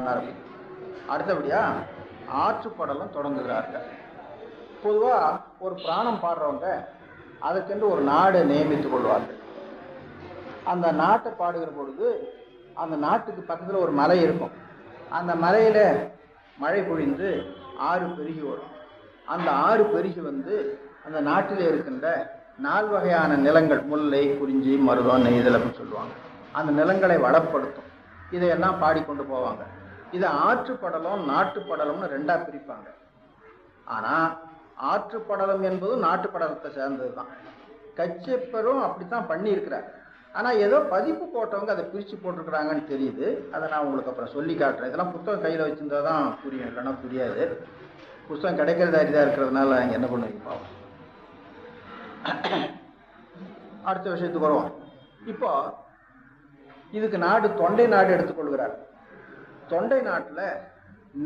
பண்ணார். அடுத்தபடியா ஆற்றுப்படலம் தொடங்குகிறார்கள். பொதுவாக ஒரு புராணம் பாடுறவங்க அதுக்கென்று ஒரு நாடு நியமித்துக் கொள்வார்கள். அந்த நாட்டை பாடுகிற பொழுது அந்த நாட்டுக்கு பக்கத்தில் ஒரு மலை இருக்கும். அந்த மலையில் மழை பொழிந்து ஆறு பெருகி வரும். அந்த ஆறு பெருகி வந்து அந்த நாட்டில் இருக்கின்ற 4 வகையான நிலங்கள், முல்லை, குறிஞ்சி, மருதம், நெய்தல் அப்படின்னு சொல்லுவாங்க, அந்த நிலங்களை வளப்படுத்தும். இதையெல்லாம் பாடிக்கொண்டு போவாங்க. இதை ஆற்றுப்படலம் நாட்டுப்படலம்னு 2ஆக பிரிப்பாங்க. ஆனால் ஆற்றுப்படலம் என்பது நாட்டுப்படலத்தை சேர்ந்தது தான். கச்சியப்பரும் அப்படித்தான் பண்ணியிருக்கிறார். ஆனால் ஏதோ பதிப்பு போட்டவங்க அதை பிரித்து போட்டிருக்கிறாங்கன்னு தெரியுது. அதை நான் உங்களுக்கு அப்புறம் சொல்லி காட்டுறேன். இதெல்லாம் புத்தகம் கையில் வச்சுருந்தா தான் புரியும், இல்லைன்னா புரியாது. புத்தகம் கிடைக்கிறது அரிதாக இருக்கிறதுனால என்ன பண்ணுவீங்க பாவம். அடுத்த விஷயத்துக்கு வருவோம். இப்போ இதுக்கு நாடு தொண்டை நாடு எடுத்துக்கொள்கிறார். தொண்டை நாட்டில்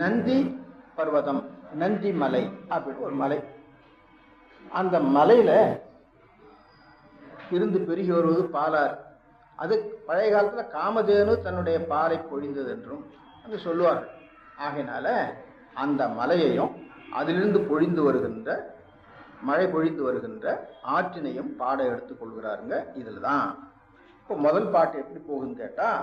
நந்தி பர்வதம், நந்தி மலை அப்படின்னு ஒரு மலை. அந்த மலையில் இருந்து பெருகி வருவது பாலாறு. அது பழைய காலத்தில் காமதேனு தன்னுடைய பாலை பொழிந்தது என்றும் அங்கு சொல்லுவார்கள். ஆகையினால அந்த மலையையும் அதிலிருந்து பொழிந்து வருகின்ற மழை பொழிந்து வருகின்ற ஆற்றினையும் பாட எடுத்துக்கொள்கிறாருங்க. இதில் தான் இப்போ முதல் பாட்டு எப்படி போகுதுன்னு கேட்டால்,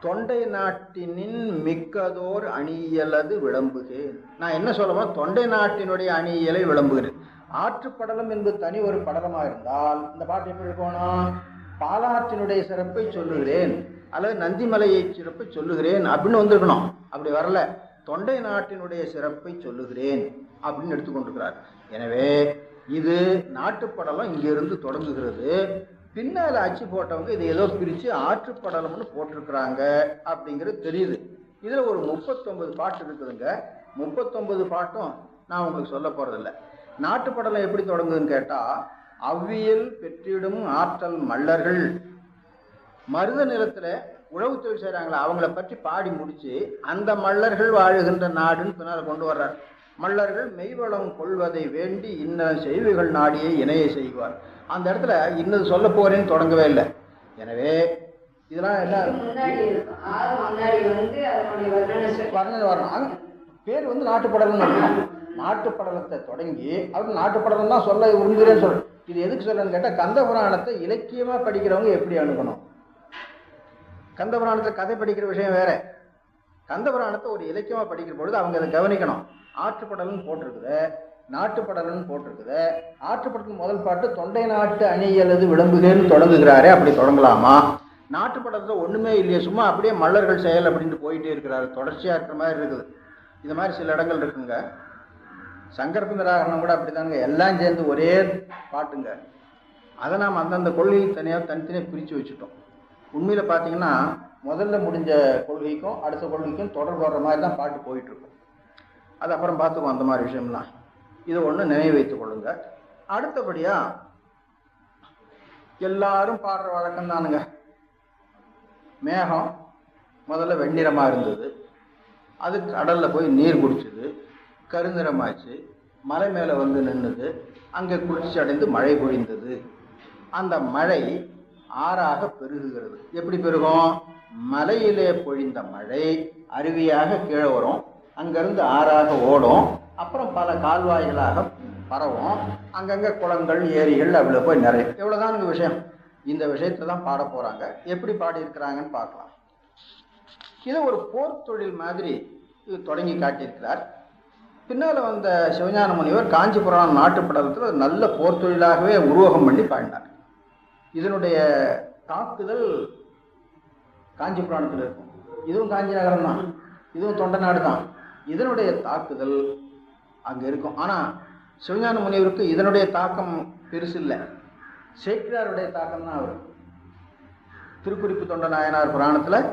தொண்டை நாட்டினின் மிக்கதோர் அணியலது விளம்புகிறேன். நான் என்ன சொல்லுவேன், தொண்டை நாட்டினுடைய அணியலை விளம்புகிறேன். ஆற்றுப்படலம் என்பது தனி ஒரு படலமாக இருந்தால் இந்த பாட்டு எப்படி இருக்கணும், பாலாற்றினுடைய சிறப்பை சொல்லுகிறேன் அல்லது நந்திமலையை சிறப்பை சொல்லுகிறேன் அப்படின்னு வந்திருக்கணும். அப்படி வரல, தொண்டை நாட்டினுடைய சிறப்பை சொல்லுகிறேன் அப்படின்னு எடுத்துக்கொண்டிருக்கிறார். எனவே இது நாட்டுப்படலம் இங்கிருந்து தொடங்குகிறது. பின்னால் அச்சு போட்டவங்க இதை ஏதோ பிரித்து ஆற்றுப்படலம்னு போட்டிருக்கிறாங்க அப்படிங்கிறது தெரியுது. இதில் ஒரு 39 பாட்டு இருக்குதுங்க. 39 பாட்டும் நான் உங்களுக்கு சொல்ல போகிறதில்ல. நாட்டுப்படலம் எப்படி தொடங்குதுன்னு கேட்டால், அவ்வியல் பெற்றிடும் ஆற்றல் மல்லர்கள், மருத நிலத்தில் உழவு தொழில் செய்கிறாங்களா அவங்கள பற்றி பாடி முடித்து அந்த மல்லர்கள் வாழுகின்ற நாடுன்னு பின்னால் கொண்டு வர்றார். மல்லர்கள் மெய்வளம் கொள்வதை வேண்டி இன்ன செய்திகள் நாடியை இணைய செய்வார். அந்த இடத்துல இன்னது சொல்ல போறேன்னு தொடங்கவே இல்லை. எனவே இதெல்லாம் என்ன வர்ணனை வரணும். பேர் வந்து நாட்டுப்படலம். நாட்டுப்படலத்தை தொடங்கி அவர் நாட்டுப்படலம் தான் சொல்ல விரும்புகிறேன்னு சொல்ற. இது எதுக்கு சொல்லணும்னு கேட்டால், கந்த புராணத்தை இலக்கியமாக படிக்கிறவங்க எப்படி அணுகணும். கந்த புராணத்தில் கதை படிக்கிற விஷயம் வேற. கந்த புராணத்தை ஒரு இலக்கியமாக படிக்கிற பொழுது அவங்க அதை கவனிக்கணும். ஆற்றுப்படலன்னு போட்டிருக்குது, நாட்டுப்படலன்னு போட்டிருக்குது. ஆற்றுப்படலுக்கு முதல் பாட்டு தொண்டை நாட்டு அணியலது விளம்புகிறேன்னு தொடங்குகிறாரே, அப்படி தொடங்கலாமா? நாட்டுப்படலத்தில் ஒன்றுமே இல்லையே, சும்மா அப்படியே மல்லர்கள் செயல் அப்படின்ட்டு போயிட்டே இருக்கிறாரு. தொடர்ச்சியாக இருக்கிற மாதிரி இருக்குது. இது மாதிரி சில இடங்கள் இருக்குங்க. சங்கரபிந்தராகரணம் கூட அப்படி தானுங்க, எல்லாம் சேர்ந்து ஒரே பாட்டுங்க. அதை நாம் அந்தந்த கொள்கையை தனித்தனியாக பிரித்து வச்சுட்டோம். உண்மையில் பார்த்தீங்கன்னா முதல்ல முடிஞ்ச கொள்கைக்கும் அடுத்த கொள்கைக்கும் தொடர்பு வர்ற மாதிரி தான் பாட்டு போயிட்டுருக்கும். அது அப்புறம் பார்த்துக்குவோம் அந்த மாதிரி விஷயம்லாம். இதை ஒன்று நினைவு வைத்துக் கொள்ளுங்க. அடுத்தபடியாக எல்லாரும் பாடுற வழக்கம் தானுங்க. மேகம் முதல்ல வெண்ணிறமாக இருந்தது, அது கடலில் போய் நீர் குடிச்சது, கருநிறமாச்சு, மலை மேலே வந்து நின்றுது, அங்கே குளிர்ச்சி அடைந்து மழை பொழிந்தது. அந்த மழை ஆறாக பெருகுகிறது. எப்படி பெருகும்? மலையிலே பொழிந்த மழை அருவியாக கீழே வரும், அங்கேருந்து ஆறாக ஓடும், அப்புறம் பல கால்வாய்களாக பரவும், அங்கங்கே குளங்கள் ஏரிகள் அவ்வளோ போய் நிறையும். எவ்வளோதான் இந்த விஷயம். இந்த விஷயத்தை தான் பாட போகிறாங்க. எப்படி பாடியிருக்கிறாங்கன்னு பார்க்கலாம். இதை ஒரு போர் தொழில் மாதிரி இது தொடங்கி காட்டியிருக்கிறார். பின்னால் வந்த சிவஞான முனிவர் காஞ்சிபுரம் நாட்டுப்படலத்தில் நல்ல போர் தொழிலாகவே உருவகம் பண்ணி பாடினார். இதனுடைய தாக்குதல் காஞ்சிபுராணத்தில் இருக்கும். இதுவும் காஞ்சி நகரம் தான், இதுவும் தொண்டை நாடு தான். இதனுடைய தாக்குதல் அங்கே இருக்கும். ஆனால் சிவஞான முனிவருக்கு இதனுடைய தாக்கம் பெருசு இல்லை, சேக்கிழாருடைய தாக்கம் தான் அவர். திருக்குறிப்பு தொண்ட நாயனார் புராணத்தில்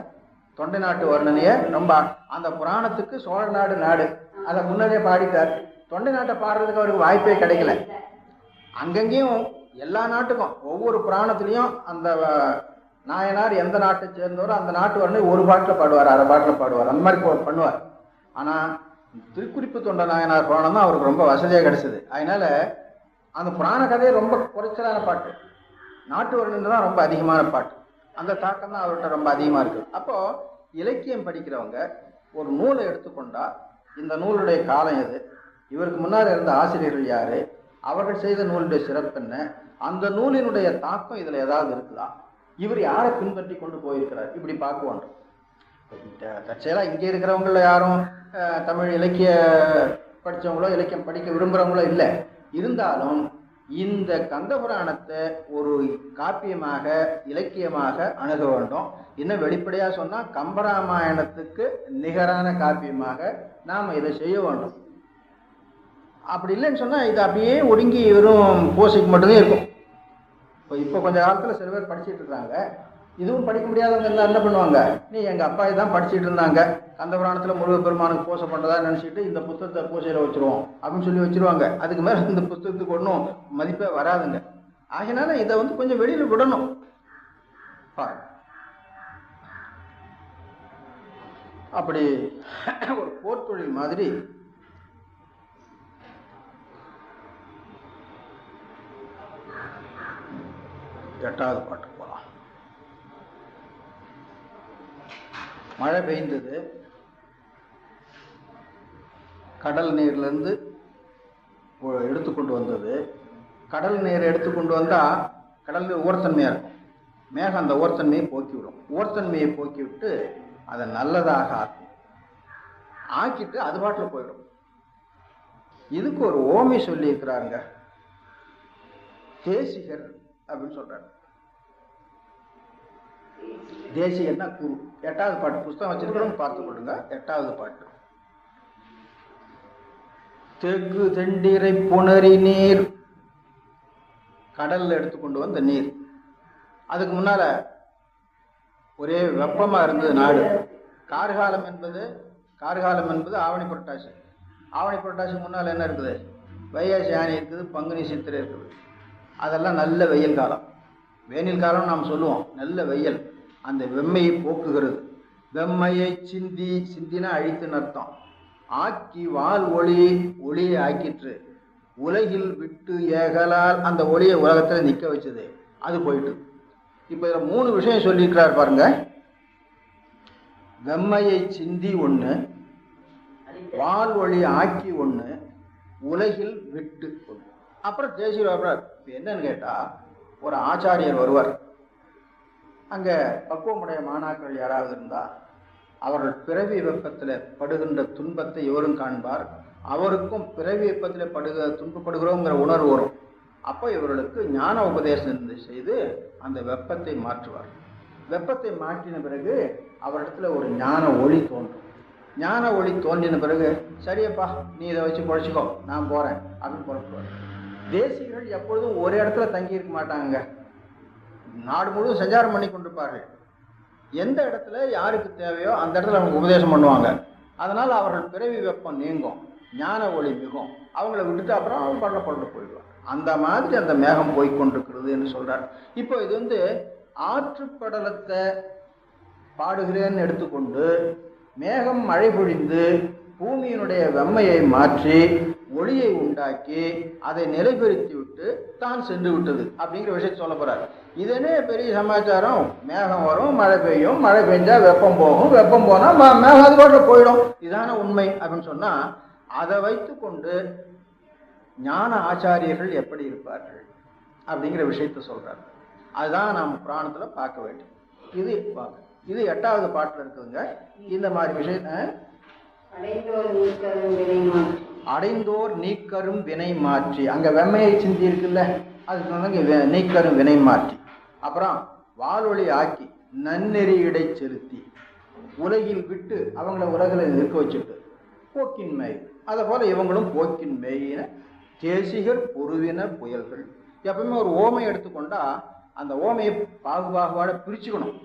தொண்டை நாட்டு வர்ணனையை ரொம்ப, அந்த புராணத்துக்கு சோழ நாடு நாடு அதை முன்னரே பாடிட்டார். தொண்டை நாட்டை பாடுறதுக்கு அவருக்கு வாய்ப்பே கிடைக்கல. அங்கங்கேயும் எல்லா நாட்டுக்கும் ஒவ்வொரு புராணத்துலேயும் அந்த நாயனார் எந்த நாட்டை சேர்ந்தவரோ அந்த நாட்டு வர்ணனை ஒரு பாட்டில் பாடுவார், அரை பாட்டில் பாடுவார், அந்த மாதிரி பண்ணுவார். ஆனால் திருக்குறிப்பு தொண்ட நாயனார் புராணம் தான் அவருக்கு ரொம்ப வசதியாக கிடைச்சது. அதனால அந்த புராண கதையை ரொம்ப குறைச்சலான பாட்டு, நாட்டு வர்ணனை தான் ரொம்ப அதிகமான பாட்டு. அந்த தாக்கம் தான் அவர்கிட்ட ரொம்ப அதிகமாக இருக்குது. அப்போது இலக்கியம் படிக்கிறவங்க ஒரு நூலை எடுத்துக்கொண்டா இந்த நூலுடைய காலம் எது, இவருக்கு முன்னால் இருந்த ஆசிரியர்கள் யாரு, அவர்கள் செய்த நூலுடைய சிறப்பு என்ன, அந்த நூலினுடைய தாக்கம் இதில் ஏதாவது இருக்குதா, இவர் யாரை பின்பற்றி கொண்டு போயிருக்கிறார், இப்படி பார்க்குவாங்க. தற்செயலாக இங்கே இருக்கிறவங்கள யாரும் தமிழ் இலக்கிய படித்தவங்களோ இலக்கியம் படிக்க விரும்புகிறவங்களோ இல்லை. இருந்தாலும் இந்த கந்தபுராணத்தை ஒரு காப்பியமாக இலக்கியமாக அணுக வேண்டும். இன்னும் வெளிப்படையாக சொன்னால் கம்பராமாயணத்துக்கு நிகரான காப்பியமாக நாம் இதை செய்ய வேண்டும். அப்படி இல்லைன்னு சொன்னால் இது அப்படியே ஒடுங்கி வெறும் பூசைக்கு மட்டும்தான் இருக்கும். இப்போ கொஞ்ச காலத்தில் சில பேர் படிச்சுட்டு இருக்கிறாங்க. இதுவும் படிக்க முடியாதவங்க எல்லாம் என்ன பண்ணுவாங்க, நீ எங்கள் அப்பா தான் படிச்சுட்டு இருந்தாங்க, கந்தபுராணத்தில் முருகப்பெருமானுக்கு பூசை பண்ணுறதா நினச்சிட்டு இந்த புத்தகத்தை பூசையில் வச்சுருவோம் அப்படின்னு சொல்லி வச்சுருவாங்க. அதுக்கு மேலே இந்த புத்தகத்துக்கு ஒன்றும் மதிப்பே வராதுங்க. ஆகினால இதை கொஞ்சம் வெளியில் விடணும். அப்படி ஒரு போர்த்தொழில் மாதிரி எட்டாவது பாட்டு போகலாம். மழை பெய்ந்தது, கடல் நீர்லேருந்து எடுத்துக்கொண்டு வந்தது. கடல் நீர் எடுத்துக்கொண்டு வந்தால் கடல் நீர் ஓரத்தன்மையாக இருக்கும். மேகம் அந்த ஓரத்தன்மையை போக்கிவிடும். ஓரத்தன்மையை போக்கிவிட்டு அதை நல்லதாக ஆக்கும். ஆக்கிட்டு அது பாட்டில் போயிடும். இதுக்கு ஒரு ஓமை சொல்லி இருக்கிறாருங்க தேசிகர் அப்படின்னு சொல்றாரு. தேசிகர்னா குரு. எட்டாவது பாட்டு புஸ்தகம் வச்சிருக்கிறோம், பார்த்து கொள்ளுங்க. எட்டாவது பாட்டு. தெற்கு தெண்டிரை புணரி நீர், கடல்ல எடுத்துக்கொண்டு வந்த நீர். அதுக்கு முன்னால ஒரே வெப்பமா இருந்தது நாடு. கார்காலம் என்பது ஆவணி புரட்டாசி. ஆவணி புரட்டாசிக்கு முன்னால் என்ன இருக்குது, வைகாசி ஆணி இருக்குது, பங்குனி சித்திரை இருக்குது. அதெல்லாம் நல்ல வெயில் காலம். வேனில் காலம் நாம் சொல்லுவோம், நல்ல வெயில். அந்த வெம்மையை போக்குகிறது. வெம்மையை சிந்தினா அழித்துன்னு அர்த்தம். ஆக்கி வால் ஒளியை ஆக்கிற்று. உலகில் விட்டு ஏகலால், அந்த ஒளியை உலகத்தில் நிற்க வச்சது. அது போயிட்டு இப்போ இதில் 3 விஷயம் சொல்லியிருக்கிறார் பாருங்க. வெம்மையை சிந்தி ஒன்று, வால் ஒளி ஆக்கி ஒன்று, உலகில் விட்டு ஒன்று. அப்புறம் தேசிய இப்போ என்னன்னு கேட்டால், ஒரு ஆச்சாரியர் வருவார். அங்கே பக்குவமுடைய மாணாக்கள் யாராவது இருந்தால் அவர்கள் பிறவி வெப்பத்தில் படுகின்ற துன்பத்தை இவரும் காண்பார். அவருக்கும் பிறவி வெப்பத்தில் துன்பப்படுகிறோங்கிற உணர்வு வரும். அப்போ இவர்களுக்கு ஞான உபதேசம் செய்து அந்த வெப்பத்தை மாற்றுவார். வெப்பத்தை மாற்றின பிறகு அவரிடத்துல ஒரு ஞான ஒளி தோன்றும். ஞான ஒளி தோன்றின பிறகு, சரியப்பா நீ இதை வச்சு குழைச்சிக்கோ, நான் போகிறேன் அப்படின்னு புறப்படுவார். தேசிகர்கள் எப்பொழுதும் ஒரு இடத்துல தங்கி இருக்க மாட்டாங்க. நாடு முழுவதும் சஞ்சாரம் பண்ணி கொண்டிருப்பார்கள். எந்த இடத்துல யாருக்கு தேவையோ அந்த இடத்துல அவங்க உபதேசம் பண்ணுவாங்க. அதனால் அவர்கள் பிறவி வெப்பம் நீங்கும், ஞான ஒளி மிகும். அவங்கள விட்டுட்டு அப்புறம் அவங்க பள்ளப்பட்டு போயிடுவாங்க. அந்த மாதிரி அந்த மேகம் போய்கொண்டிருக்கிறது என்று சொல்றார். இப்போ இது ஆற்றுப்படலத்தை பாடுகிறேன்னு எடுத்துக்கொண்டு மேகம் மழை பொழிந்து பூமியினுடைய வெம்மையை மாற்றி ஒளியை உண்டாக்கி அதை நிலைபெறுத்தி விட்டு தான் சென்று விட்டது அப்படிங்கிற விஷயத்தை சொல்ல போறாரு. இதனே பெரிய சமாச்சாரம். மேகம் வரும், மழை பெய்யும், மழை பெஞ்சா வெப்பம் போகும், வெப்பம் போனா மேகம் அது பாட்டு போயிடும். இதான உண்மை அப்படின்னு சொன்னா, அதை வைத்து கொண்டு ஞான ஆச்சாரியர்கள் எப்படி இருப்பார்கள் அப்படிங்கிற விஷயத்த சொல்றாரு. அதுதான் நாம் புராணத்துல பார்க்க வேண்டும். இது 8வது பாட்டுல இருக்குதுங்க. இந்த மாதிரி விஷயத்த அடைந்தோர் நீக்கரும் வினை மாற்றி, அங்க வெம்மையை சிந்தி இருக்குல்ல, அதுக்கு நீக்கரும் வினை மாற்றி. அப்புறம் வாலொளி ஆக்கி நன்னெறியிடை செலுத்தி உலகில் விட்டு அவங்கள உலகில் நிற்க வச்சுட்டு போக்கின்மை. அதை போல இவங்களும் போக்கின்மையின தேசிகர் பொருவின புயல்கள். எப்பவுமே ஒரு ஓமை எடுத்துக்கொண்டா அந்த ஓமையை பாகுபாகுபாட பிரிச்சுக்கணும்.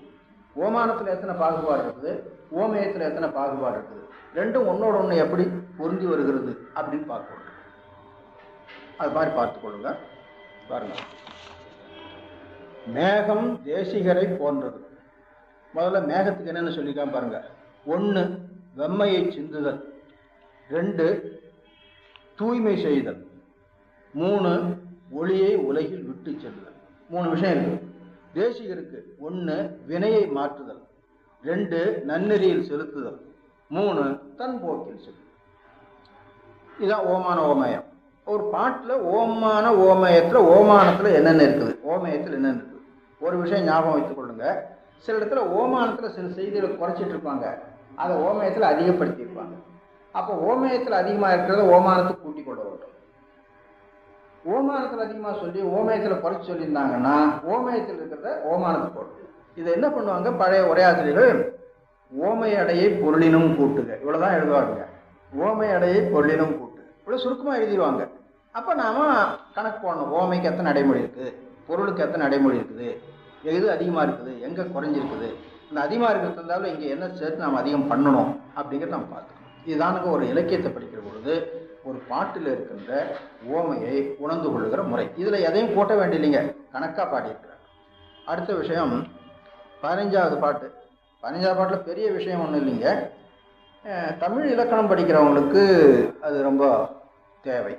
ஓமானத்தில் எத்தனை பாகுபாடு இருக்குது, ஓமயத்தில் எத்தனை பாகுபாடு இருக்குது, ரெண்டும் ஒன்னோட ஒன்று எப்படி பொருந்தி வருகிறது அப்படின்னு பார்க்கணும். அது மாதிரி பார்த்துக்கொள்ளுங்க. பாருங்க, மேகம் தேசிகரை போன்றது. முதல்ல மேகத்துக்கு என்னென்னு சொல்லிக்காம பாருங்க. 1 வெம்மையை சிந்துதல், 2 தூய்மை செய்தல், 3 ஒளியை உலகில் விட்டு செல்லுதல். 3 விஷயம் இருக்கு. தேசிகருக்கு 1 வினையை மாற்றுதல், 2 நன்னெறியில் செலுத்துதல், 3 தன் போக்கில் செல். இதுதான் ஓமான ஓமயம். ஒரு பாட்டில் ஓமான ஓமயத்தில் ஓமானத்தில் என்னென்ன இருக்குது, ஓமயத்தில் என்னென்ன இருக்குது ஒரு விஷயம் ஞாபகம் வைத்துக் கொள்ளுங்க. சில இடத்துல ஓமானத்தில் சில செய்திகளை குறைச்சிட்டு இருப்பாங்க, அதை ஓமயத்தில் அதிகப்படுத்தியிருப்பாங்க. அப்போ ஓமயத்தில் அதிகமாக இருக்கிறத ஓமானத்துக்கு கூட்டி கொள்ள வேண்டும். ஓமானத்தில் அதிகமாக சொல்லி ஓமயத்தில் குறைச்சி சொல்லியிருந்தாங்கன்னா ஓமயத்தில் இருக்கிறத ஓமானத்துக்கு போடும். இதை என்ன பண்ணுவாங்க பழைய உரையாசிரியர்கள், ஓமையடையை பொருளினும் கூட்டுக, இவ்வளோதான் எழுதுவாங்க. ஓமையடையை பொருளினும் கூட்டு, இவ்வளோ சுருக்கமாக எழுதிடுவாங்க. அப்போ நாம் கணக்கு போடணும், ஓமைக்கு எத்தனை நடைமொழி இருக்குது, பொருளுக்கு எத்தனை நடைமொழி இருக்குது, எது அதிகமாக இருக்குது, எங்கே குறைஞ்சிருக்குது, இந்த அதிகமாக இருக்கிறது இருந்தாலும் இங்கே என்ன சேர்த்து நாம் அதிகம் பண்ணணும் அப்படிங்கிறத நம்ம பார்த்துக்கணும். இதுதானுங்க ஒரு இலக்கியத்தை படிக்கிற பொழுது ஒரு பாட்டில் இருக்கின்ற ஓமையை உணர்ந்து கொள்ளுகிற முறை. இதில் எதையும் கூட்ட வேண்டியில்லைங்க, கணக்காக பாடியிருக்கிறார். அடுத்த விஷயம் 15வது பாட்டு. 15வது பாட்டில் பெரிய விஷயம் ஒன்றும் இல்லைங்க. தமிழ் இலக்கணம் படிக்கிறவங்களுக்கு அது ரொம்ப தேவை.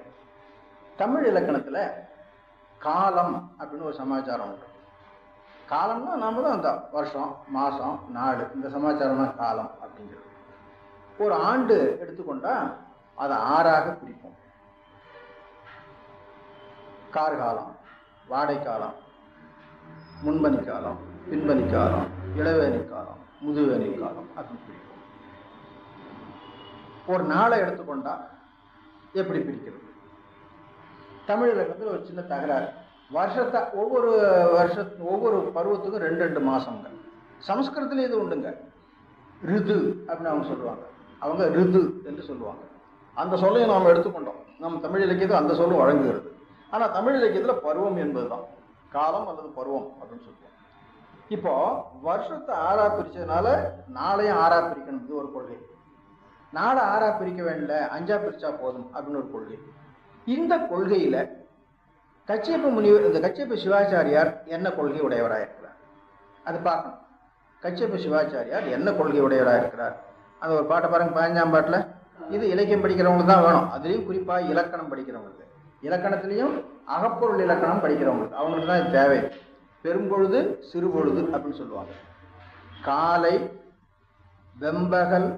தமிழ் இலக்கணத்தில் காலம் அப்படின்னு ஒரு சமாச்சாரம் உண்டு. காலம்னா நாம் தான் அந்த வருஷம் மாதம் நாள், இந்த சமாச்சாரம் தான் காலம் அப்படிங்கிறது. ஒரு ஆண்டு எடுத்துக்கொண்டால் அதை 6ஆக பிரிப்போம். கார்காலம், வாடைக்காலம், முன்பனி காலம், பின்பனி காலம், இளவேனி காலம், முதுவேனி காலம் அப்படின்னு பிரிப்போம். ஒரு நாளை எடுத்துக்கொண்டா எப்படி பிரிக்கிறது? தமிழ் இலக்கணத்தில் ஒரு சின்ன தகராறு. வருஷத்தை ஒவ்வொரு பருவத்துக்கும் 2 மாதங்க. சமஸ்கிருதத்தில் இது உண்டுங்க, ரிது அப்படின்னு அவங்க சொல்லுவாங்க. அவங்க ரிது என்று சொல்லுவாங்க. அந்த சொல்லையும் நாம் எடுத்துக்கொண்டோம். நம்ம தமிழ் இலக்கியத்தில் அந்த சொல்லும் வழங்குகிறது. ஆனால் தமிழ் இலக்கியத்தில் பருவம் என்பது தான் காலம் அல்லது பருவம் அப்படின்னு சொல்லுவோம். இப்போ வருஷத்தை 6ஆக பிரிச்சதுனால நாளையும் 6ஆக பிரிக்கணும், இது ஒரு கொள்கை. நாளை 6ஆக பிரிக்க வேண்டிய 5ஆக பிரிச்சா போதும் அப்படின்னு ஒரு கொள்கை. இந்த கொள்கையில் கச்சியப்ப முனிவர், இந்த கச்சியப்ப சிவாச்சாரியார் என்ன கொள்கை உடையவராக இருக்கிறார் அது பார்க்கணும். கச்சியப்ப சிவாச்சாரியார் என்ன கொள்கை உடையவராக இருக்கிறார் அந்த ஒரு பாட்டை பாருங்க. 15ஆம் பாட்டில் இது இலக்கியம் படிக்கிறவங்களுக்கு தான் வேணும். அதுலேயும் குறிப்பாக இலக்கணம் படிக்கிறவங்களுக்கு, இலக்கணத்திலையும் அகப்பொருள் இலக்கணம் படிக்கிறவங்களுக்கு, அவங்களுக்கு தான் இது தேவை. பெரும்பொழுது சிறுபொழுது அப்படின்னு சொல்லுவாங்க. காலை வெம்பகல்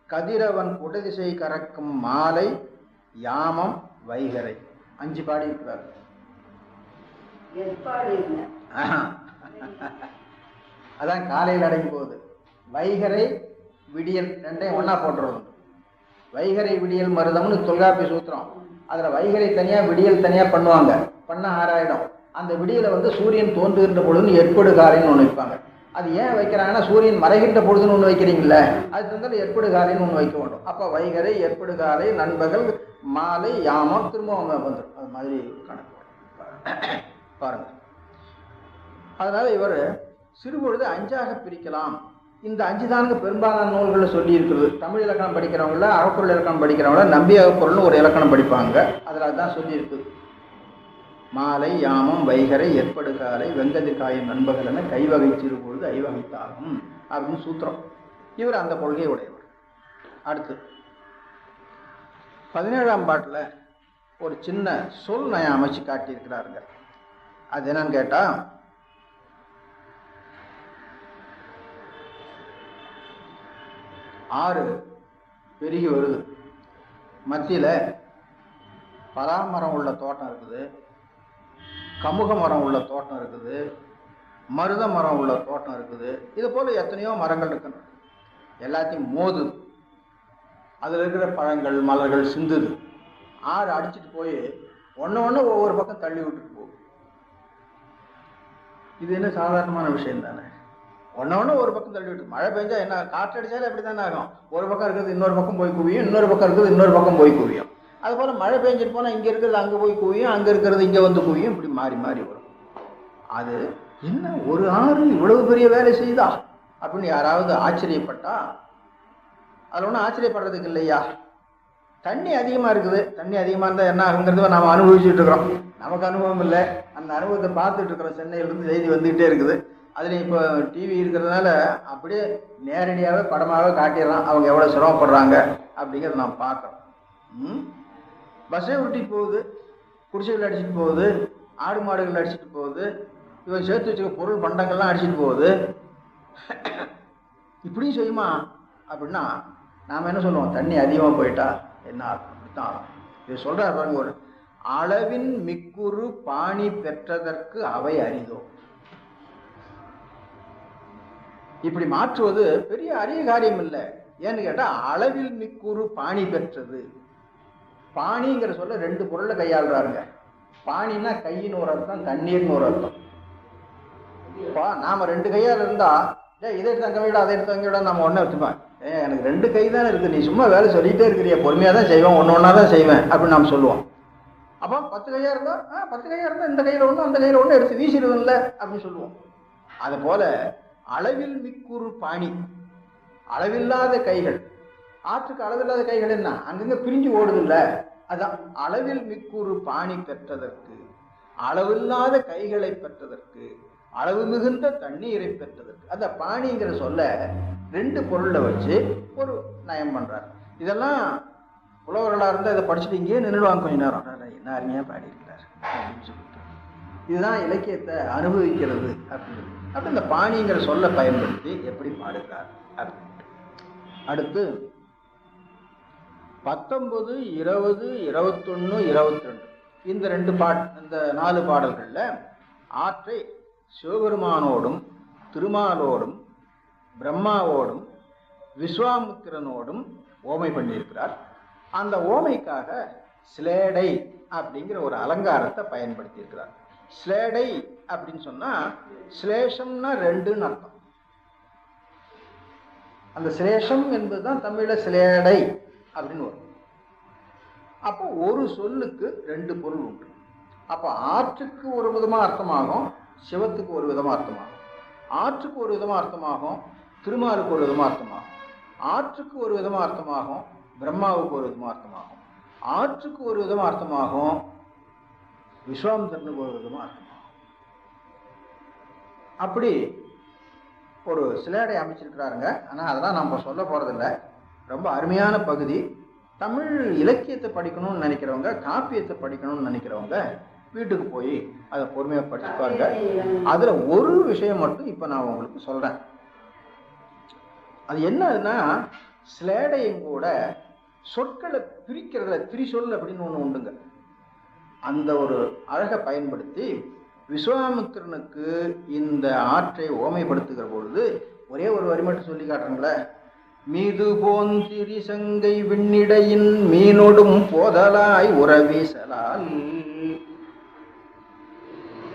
கதிரவன் குடதிசை கறக்கும் மாலை யாமம் வைகரை 5 பாடி இருக்கிறார். அதான் காலையில் அடங்கி போகுது. வைகரை விடியல் ரெண்டையும் ஒன்னா போட்டுறது. வைகரை விடியல் மருதம்னு தொல்காப்பிய சூத்திரம். அதில் வைகரை தனியாக விடியல் தனியாக பண்ணுவாங்க. பண்ண 6ஆயிடும். அந்த விடியலை சூரியன் தோன்றுகின்ற பொழுதுன்னு எற்படு காலைன்னு ஒன்று வைப்பாங்க. அது ஏன் வைக்கிறாங்கன்னா சூரியன் மறைகின்ற பொழுதுன்னு ஒன்று வைக்கிறீங்கள, அது இருந்தாலும் எற்படு காலைன்னு ஒன்று வைக்க வேண்டும். அப்போ வைகரை எற்படு காலை நண்பகல் மாலை யாமம் திரும்ப வந்துடும். அது மாதிரி கணக்கு பாருங்க. அதனால இவர் சிறுபொழுது 5ஆக பிரிக்கலாம். இந்த 5 தானுங்க பெரும்பாலான நூல்களில் சொல்லி இருக்குது. தமிழ் இலக்கணம் படிக்கிறவங்கள, அகப்பொருள் இலக்கணம் படிக்கிறவங்கள நம்பி அகப்பொருள்னு ஒரு இலக்கணம் படிப்பாங்க. அதில் அதுதான் சொல்லி இருக்குது. மாலை யாமம் வைகரை எற்படு காலை வெங்கதி காயும் நண்பகல் என கைவகை சிறுபொழுது ஐவகைத்தாகும் அப்படின்னு சூத்திரம். இவர் அந்த கொள்கை உடையவர். அடுத்து 17ஆம் பாட்டில் ஒரு சின்ன சொல் நயம் அமைச்சு காட்டியிருக்கிறாருங்க. அது என்னன்னு கேட்டா, ஆறு பெருகி வருது, மத்தியில் பலாமரம் உள்ள தோட்டம் இருக்குது, கமுக மரம் உள்ள தோட்டம் இருக்குது, மருத மரம் உள்ள தோட்டம் இருக்குது. இது போல எத்தனையோ மரங்கள் இருக்கணும். எல்லாத்தையும் மோது, அதில் இருக்கிற பழங்கள் மலர்கள் சிந்துது. ஆறு அடிச்சுட்டு போய் ஒன்று ஒவ்வொரு பக்கம் தள்ளி விட்டுட்டு போகும். இது என்ன சாதாரணமான விஷயம் தானே? ஒன்று ஒரு பக்கம் தள்ளி விட்டு, மழை பெஞ்சா என்ன, காற்றடிச்சாலும் அப்படி தானே ஆகும். ஒரு பக்கம் இருக்கிறது இன்னொரு பக்கம் போய் குவியும், இன்னொரு பக்கம் இருக்கிறது இன்னொரு பக்கம் போய் குவியும். அதுபோல் மழை பெஞ்சிட்டு போனால் இங்கே இருக்கிறது அங்கே போய் குவியும், அங்கே இருக்கிறது இங்கே வந்து குவியும், இப்படி மாறி மாறி வரும். அது என்ன ஒரு ஆறு இவ்வளவு பெரிய வேலை செய்தா அப்படின்னு யாராவது ஆச்சரியப்பட்டா, அதில் ஒன்றும் ஆச்சரியப்படுறதுக்கு இல்லையா? தண்ணி அதிகமாக இருக்குது, தண்ணி அதிகமாக இருந்தால் என்ன ஆகுங்கிறத நாம் அனுபவிச்சுட்டு இருக்கிறோம். நமக்கு அனுபவம் இல்லை, அந்த அனுபவத்தை பார்த்துட்டு இருக்கிறோம். சென்னையிலேருந்து செய்தி வந்துக்கிட்டே இருக்குது. அதில் இப்போ டிவி இருக்கிறதுனால அப்படியே நேரடியாகவே படமாகவே காட்டிடுறான் அவங்க எவ்வளோ சிரமப்படுறாங்க அப்படிங்கிறத நாம் பார்க்குறோம். பஸ்ஸை உருட்டிட்டு போகுது, குடிசைகள் அடிச்சுட்டு போகுது, ஆடு மாடுகள் அடிச்சுட்டு போகுது, இவன் சேர்த்து வச்சுக்க பொருள் பண்டங்கள்லாம் அடிச்சுட்டு போகுது. இப்படியும் செய்யுமா அப்படின்னா நாம் என்ன சொல்லுவோம், தண்ணி அதிகமாக போயிட்டா என்ன ஆகும், அப்படித்தான் ஆகும். இது சொல்கிறார் பாருங்க, ஒரு அளவின் மிக்குறு பாணி பெற்றதற்கு அவை அரிதோ. இப்படி மாற்றுவது பெரிய அரிய காரியம் இல்லை. ஏன்னு கேட்டால் அளவில் மிக்குறு பாணி பெற்றது. பாணிங்கிற சொல்ல ரெண்டு பொருளை கையாளுறாருங்க. பாணின்னா கையின்னு ஒரு அர்த்தம், தண்ணீர்னு ஒரு அர்த்தம். நாம ரெண்டு கையால் இருந்தா இதை எடுத்து அங்கே விட அதை எடுத்து அங்கே விட நம்ம ஒன்றே வச்சுப்பேன். எனக்கு ரெண்டு கை தானே இருக்குது, நீ சும்மா வேலை சொல்லிகிட்டே இருக்கிறிய, பொறுமையாக தான் செய்வேன், ஒன்று ஒன்றா தான் செய்வேன் அப்படின்னு நாம் சொல்லுவோம். அப்போ 10 கையாக இருந்தால் 10 கையாக இருந்தால் இந்த கையில் ஒன்று அந்த கையில் ஒன்று எடுத்து வீசிடுவோம்ல அப்படின்னு சொல்லுவோம். அது போல அளவில் மிக்குறு பாணி, அளவில்லாத கைகள். ஆற்றுக்கு அளவில்லாத கைகள் என்ன, அங்கங்க பிரிஞ்சு ஓடுது இல்லை, அதான் அளவில் மிக்குறு பாணி பெற்றதற்கு, அளவில்லாத கைகளை பெற்றதற்கு, அளவு மிகுந்த தண்ணீரை பெற்றதற்கு. அந்த பாணிங்கிற சொல்ல ரெண்டு பொருளை வச்சு ஒரு நயம் பண்றார். இதெல்லாம் புலவர்களாக இருந்தால் இதை படிச்சுட்டு இங்கேயே நின்றுடுவாங்க கொஞ்ச நேரம், என்ன அருமையாக பாடியிருக்கிறார் அப்படின்னு சொல்லிட்டு. இதுதான் இலக்கியத்தை அனுபவிக்கிறது அப்படின்னு. அப்படி இந்த பாணிங்கிற சொல்ல பயன்படுத்தி எப்படி பாடுகிறார் அப்படின்ட்டு. அடுத்து 19, 20, 21, 22 இந்த இந்த 4 பாடல்களில் ஆற்றை சிவபெருமானோடும் திருமாலோடும் பிரம்மாவோடும் விஸ்வாமுத்திரனோடும் ஓமை பண்ணியிருக்கிறார். அந்த ஓமைக்காக ஸ்லேடை அப்படிங்கிற ஒரு அலங்காரத்தை பயன்படுத்தி இருக்கிறார். ஸ்லேடை அப்படின்னு சொன்னா ஸ்லேஷம்னா ரெண்டுன்னு அர்த்தம். அந்த சிலேஷம் என்பதுதான் தமிழ்ல சிலேடை அப்படின்னு வரும். அப்போ ஒரு சொல்லுக்கு ரெண்டு பொருள் உண்டு. அப்போ ஆற்றுக்கு ஒரு விதமா அர்த்தமாகும், சிவத்துக்கு ஒரு விதமா அர்த்தமாகும். ஆற்றுக்கு ஒரு விதமா அர்த்தமாகும், திருமாலுக்கு ஒரு விதமா அர்த்தமாகும். ஆற்றுக்கு ஒரு விதமா அர்த்தமாகும், பிரம்மாவுக்கு ஒரு விதமா அர்த்தமாகும். ஆற்றுக்கு ஒரு விதமா அர்த்தமாகும், விஸ்வாமித்திரனுக்கு ஒரு விதமா அர்த்தமாகும். அப்படி ஒரு சிலேடை அமைச்சிருக்கிறாருங்க. ஆனால் அதெல்லாம் நம்ம சொல்ல போறதில்ல. ரொம்ப அருமையான பகுதி. தமிழ் இலக்கியத்தை படிக்கணும்னு நினைக்கிறவங்க, காப்பியத்தை படிக்கணும்னு நினைக்கிறவங்க வீட்டுக்கு போய் அதை பொறுமையாக படிச்சுப்பாருங்க. அதில் ஒரு விஷயம் மட்டும் இப்போ நான் உங்களுக்கு சொல்கிறேன். அது என்னன்னா, ஸ்லேடையும் கூட சொற்களை பிரிக்கிறதுல திரிசொல் அப்படின்னு ஒன்று உண்டுங்க. அந்த ஒரு அழகை பயன்படுத்தி விஸ்வாமித்திரனுக்கு இந்த ஆற்றை ஓமைப்படுத்துகிற பொழுது ஒரே ஒரு வரி மட்டும் சொல்லி காட்டுறீங்களே. மீது போந்திரி சங்கை விண்ணிடையின் மீனொடும் போதலாய் உறவீசலால்.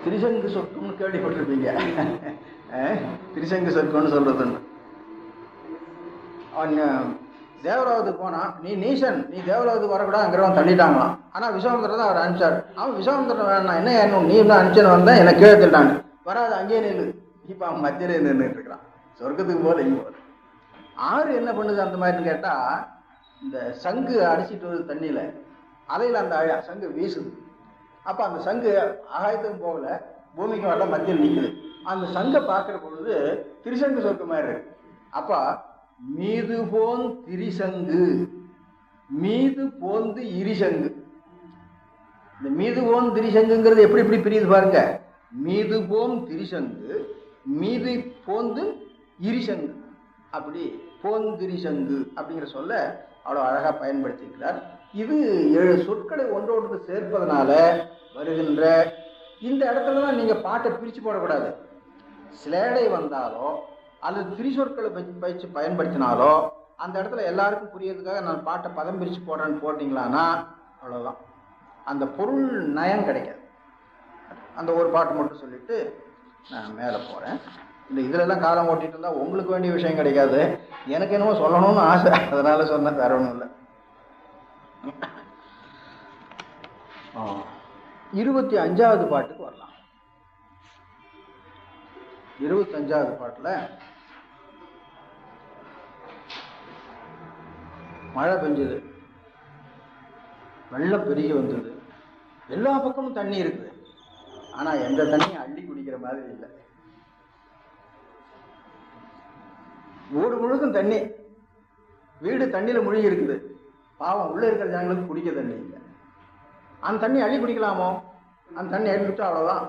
திரிசங்கு சொற்குன்னு கேள்விப்பட்டிருப்பீங்க. திரிசங்கு சொற்குன்னு சொல்றதுன்னு. அவன் தேவலோகத்துக்கு போனான், நீ நீசன், நீ தேவலோகத்துக்கு வரக்கூடாது, அங்கிறவன் தள்ளிட்டாங்களாம். ஆனால் விஸ்வாமித்திரன் தான் அவர் அனுப்பிச்சார். அவன் விஸ்வாமித்திரன் வேணாம், என்ன ஏறணும், நீ தான் அனுப்பிச்சன்னு வந்தேன், என்னை கீழே தள்ளிட்டாங்க, வராது அங்கேயே நில்லு. இப்போ அவன் மத்தியிலே நின்றுட்டு இருக்கிறான், சொர்க்கத்துக்கு போல இங்கே போல. ஆறு என்ன பண்ணுது அந்த மாதிரின்னு கேட்டால், இந்த சங்கு அடிச்சிட்டு வருது தண்ணியில், அலையில் அந்த சங்கு வீசுது. அப்போ அந்த சங்கு ஆகாயத்துக்கும் போகல, பூமிக்கு வரல, மத்தியில் நிற்குது. அந்த சங்கை பார்க்குற பொழுது திரிசங்கு சொர்க்க மாதிரி இருக்கு. அப்போ மீது போன் திரிசங்கு, மீது போந்து இரிசங்கு. இந்த மீது போன் திரிசங்குங்கிறது எப்படி எப்படி பிரியுது பாருங்க. மீது போன் திரிசங்கு, மீது போந்து இரிசங்கு, அப்படி போந்திரிசங்கு அப்படிங்கிற சொல்ல அவ்வளோ அழகாக பயன்படுத்தியிருக்கிறார். இது 7 சொற்களை ஒன்றோடு சேர்ப்பதனால வருகின்ற இந்த இடத்துல தான் நீங்கள் பாட்டை பிரித்து போடக்கூடாது. ஸ்லேடை வந்தாலோ அல்லது திரிசொற்களை வச்சு பயன்படுத்தினாலோ அந்த இடத்துல எல்லாருக்கும் புரியறதுக்காக நான் பாட்டை பதம் பிரித்து போடுறேன்னு போட்டிங்களான்னா அவ்வளோதான், அந்த பொருள் நயம் கிடைக்காது. அந்த ஒரு பாட்டு மட்டும் சொல்லிட்டு நான் மேலே போகிறேன். இந்த இதிலெல்லாம் காலம் ஓட்டிகிட்டு இருந்தால் உங்களுக்கு வேண்டிய விஷயம் கிடைக்காது, எனக்கு என்னமோ சொல்லணும்னு ஆசை, அதனால சொன்னேன், வேற ஒன்றும் இல்லை. 25வது பாட்டுக்கு வரலாம். 25வது பாட்டில் மழை பெஞ்சது, வெள்ளம் பெருகி வந்தது, எல்லா பக்கமும் தண்ணி இருக்குது. ஆனால் எந்த தண்ணியும் அள்ளி குடிக்கிற மாதிரி இல்லை. ஊடு முழுக்கும் தண்ணி, வீடு தண்ணியில் முழுகி இருக்குது. பாவம் உள்ளே இருக்கிற ஜனங்களுக்கு குடிக்க தண்ணி இல்லை. அந்த தண்ணி அள்ளி குடிக்கலாமோ? அந்த தண்ணி அள்ளி குடிச்சா அவ்வளோதான்.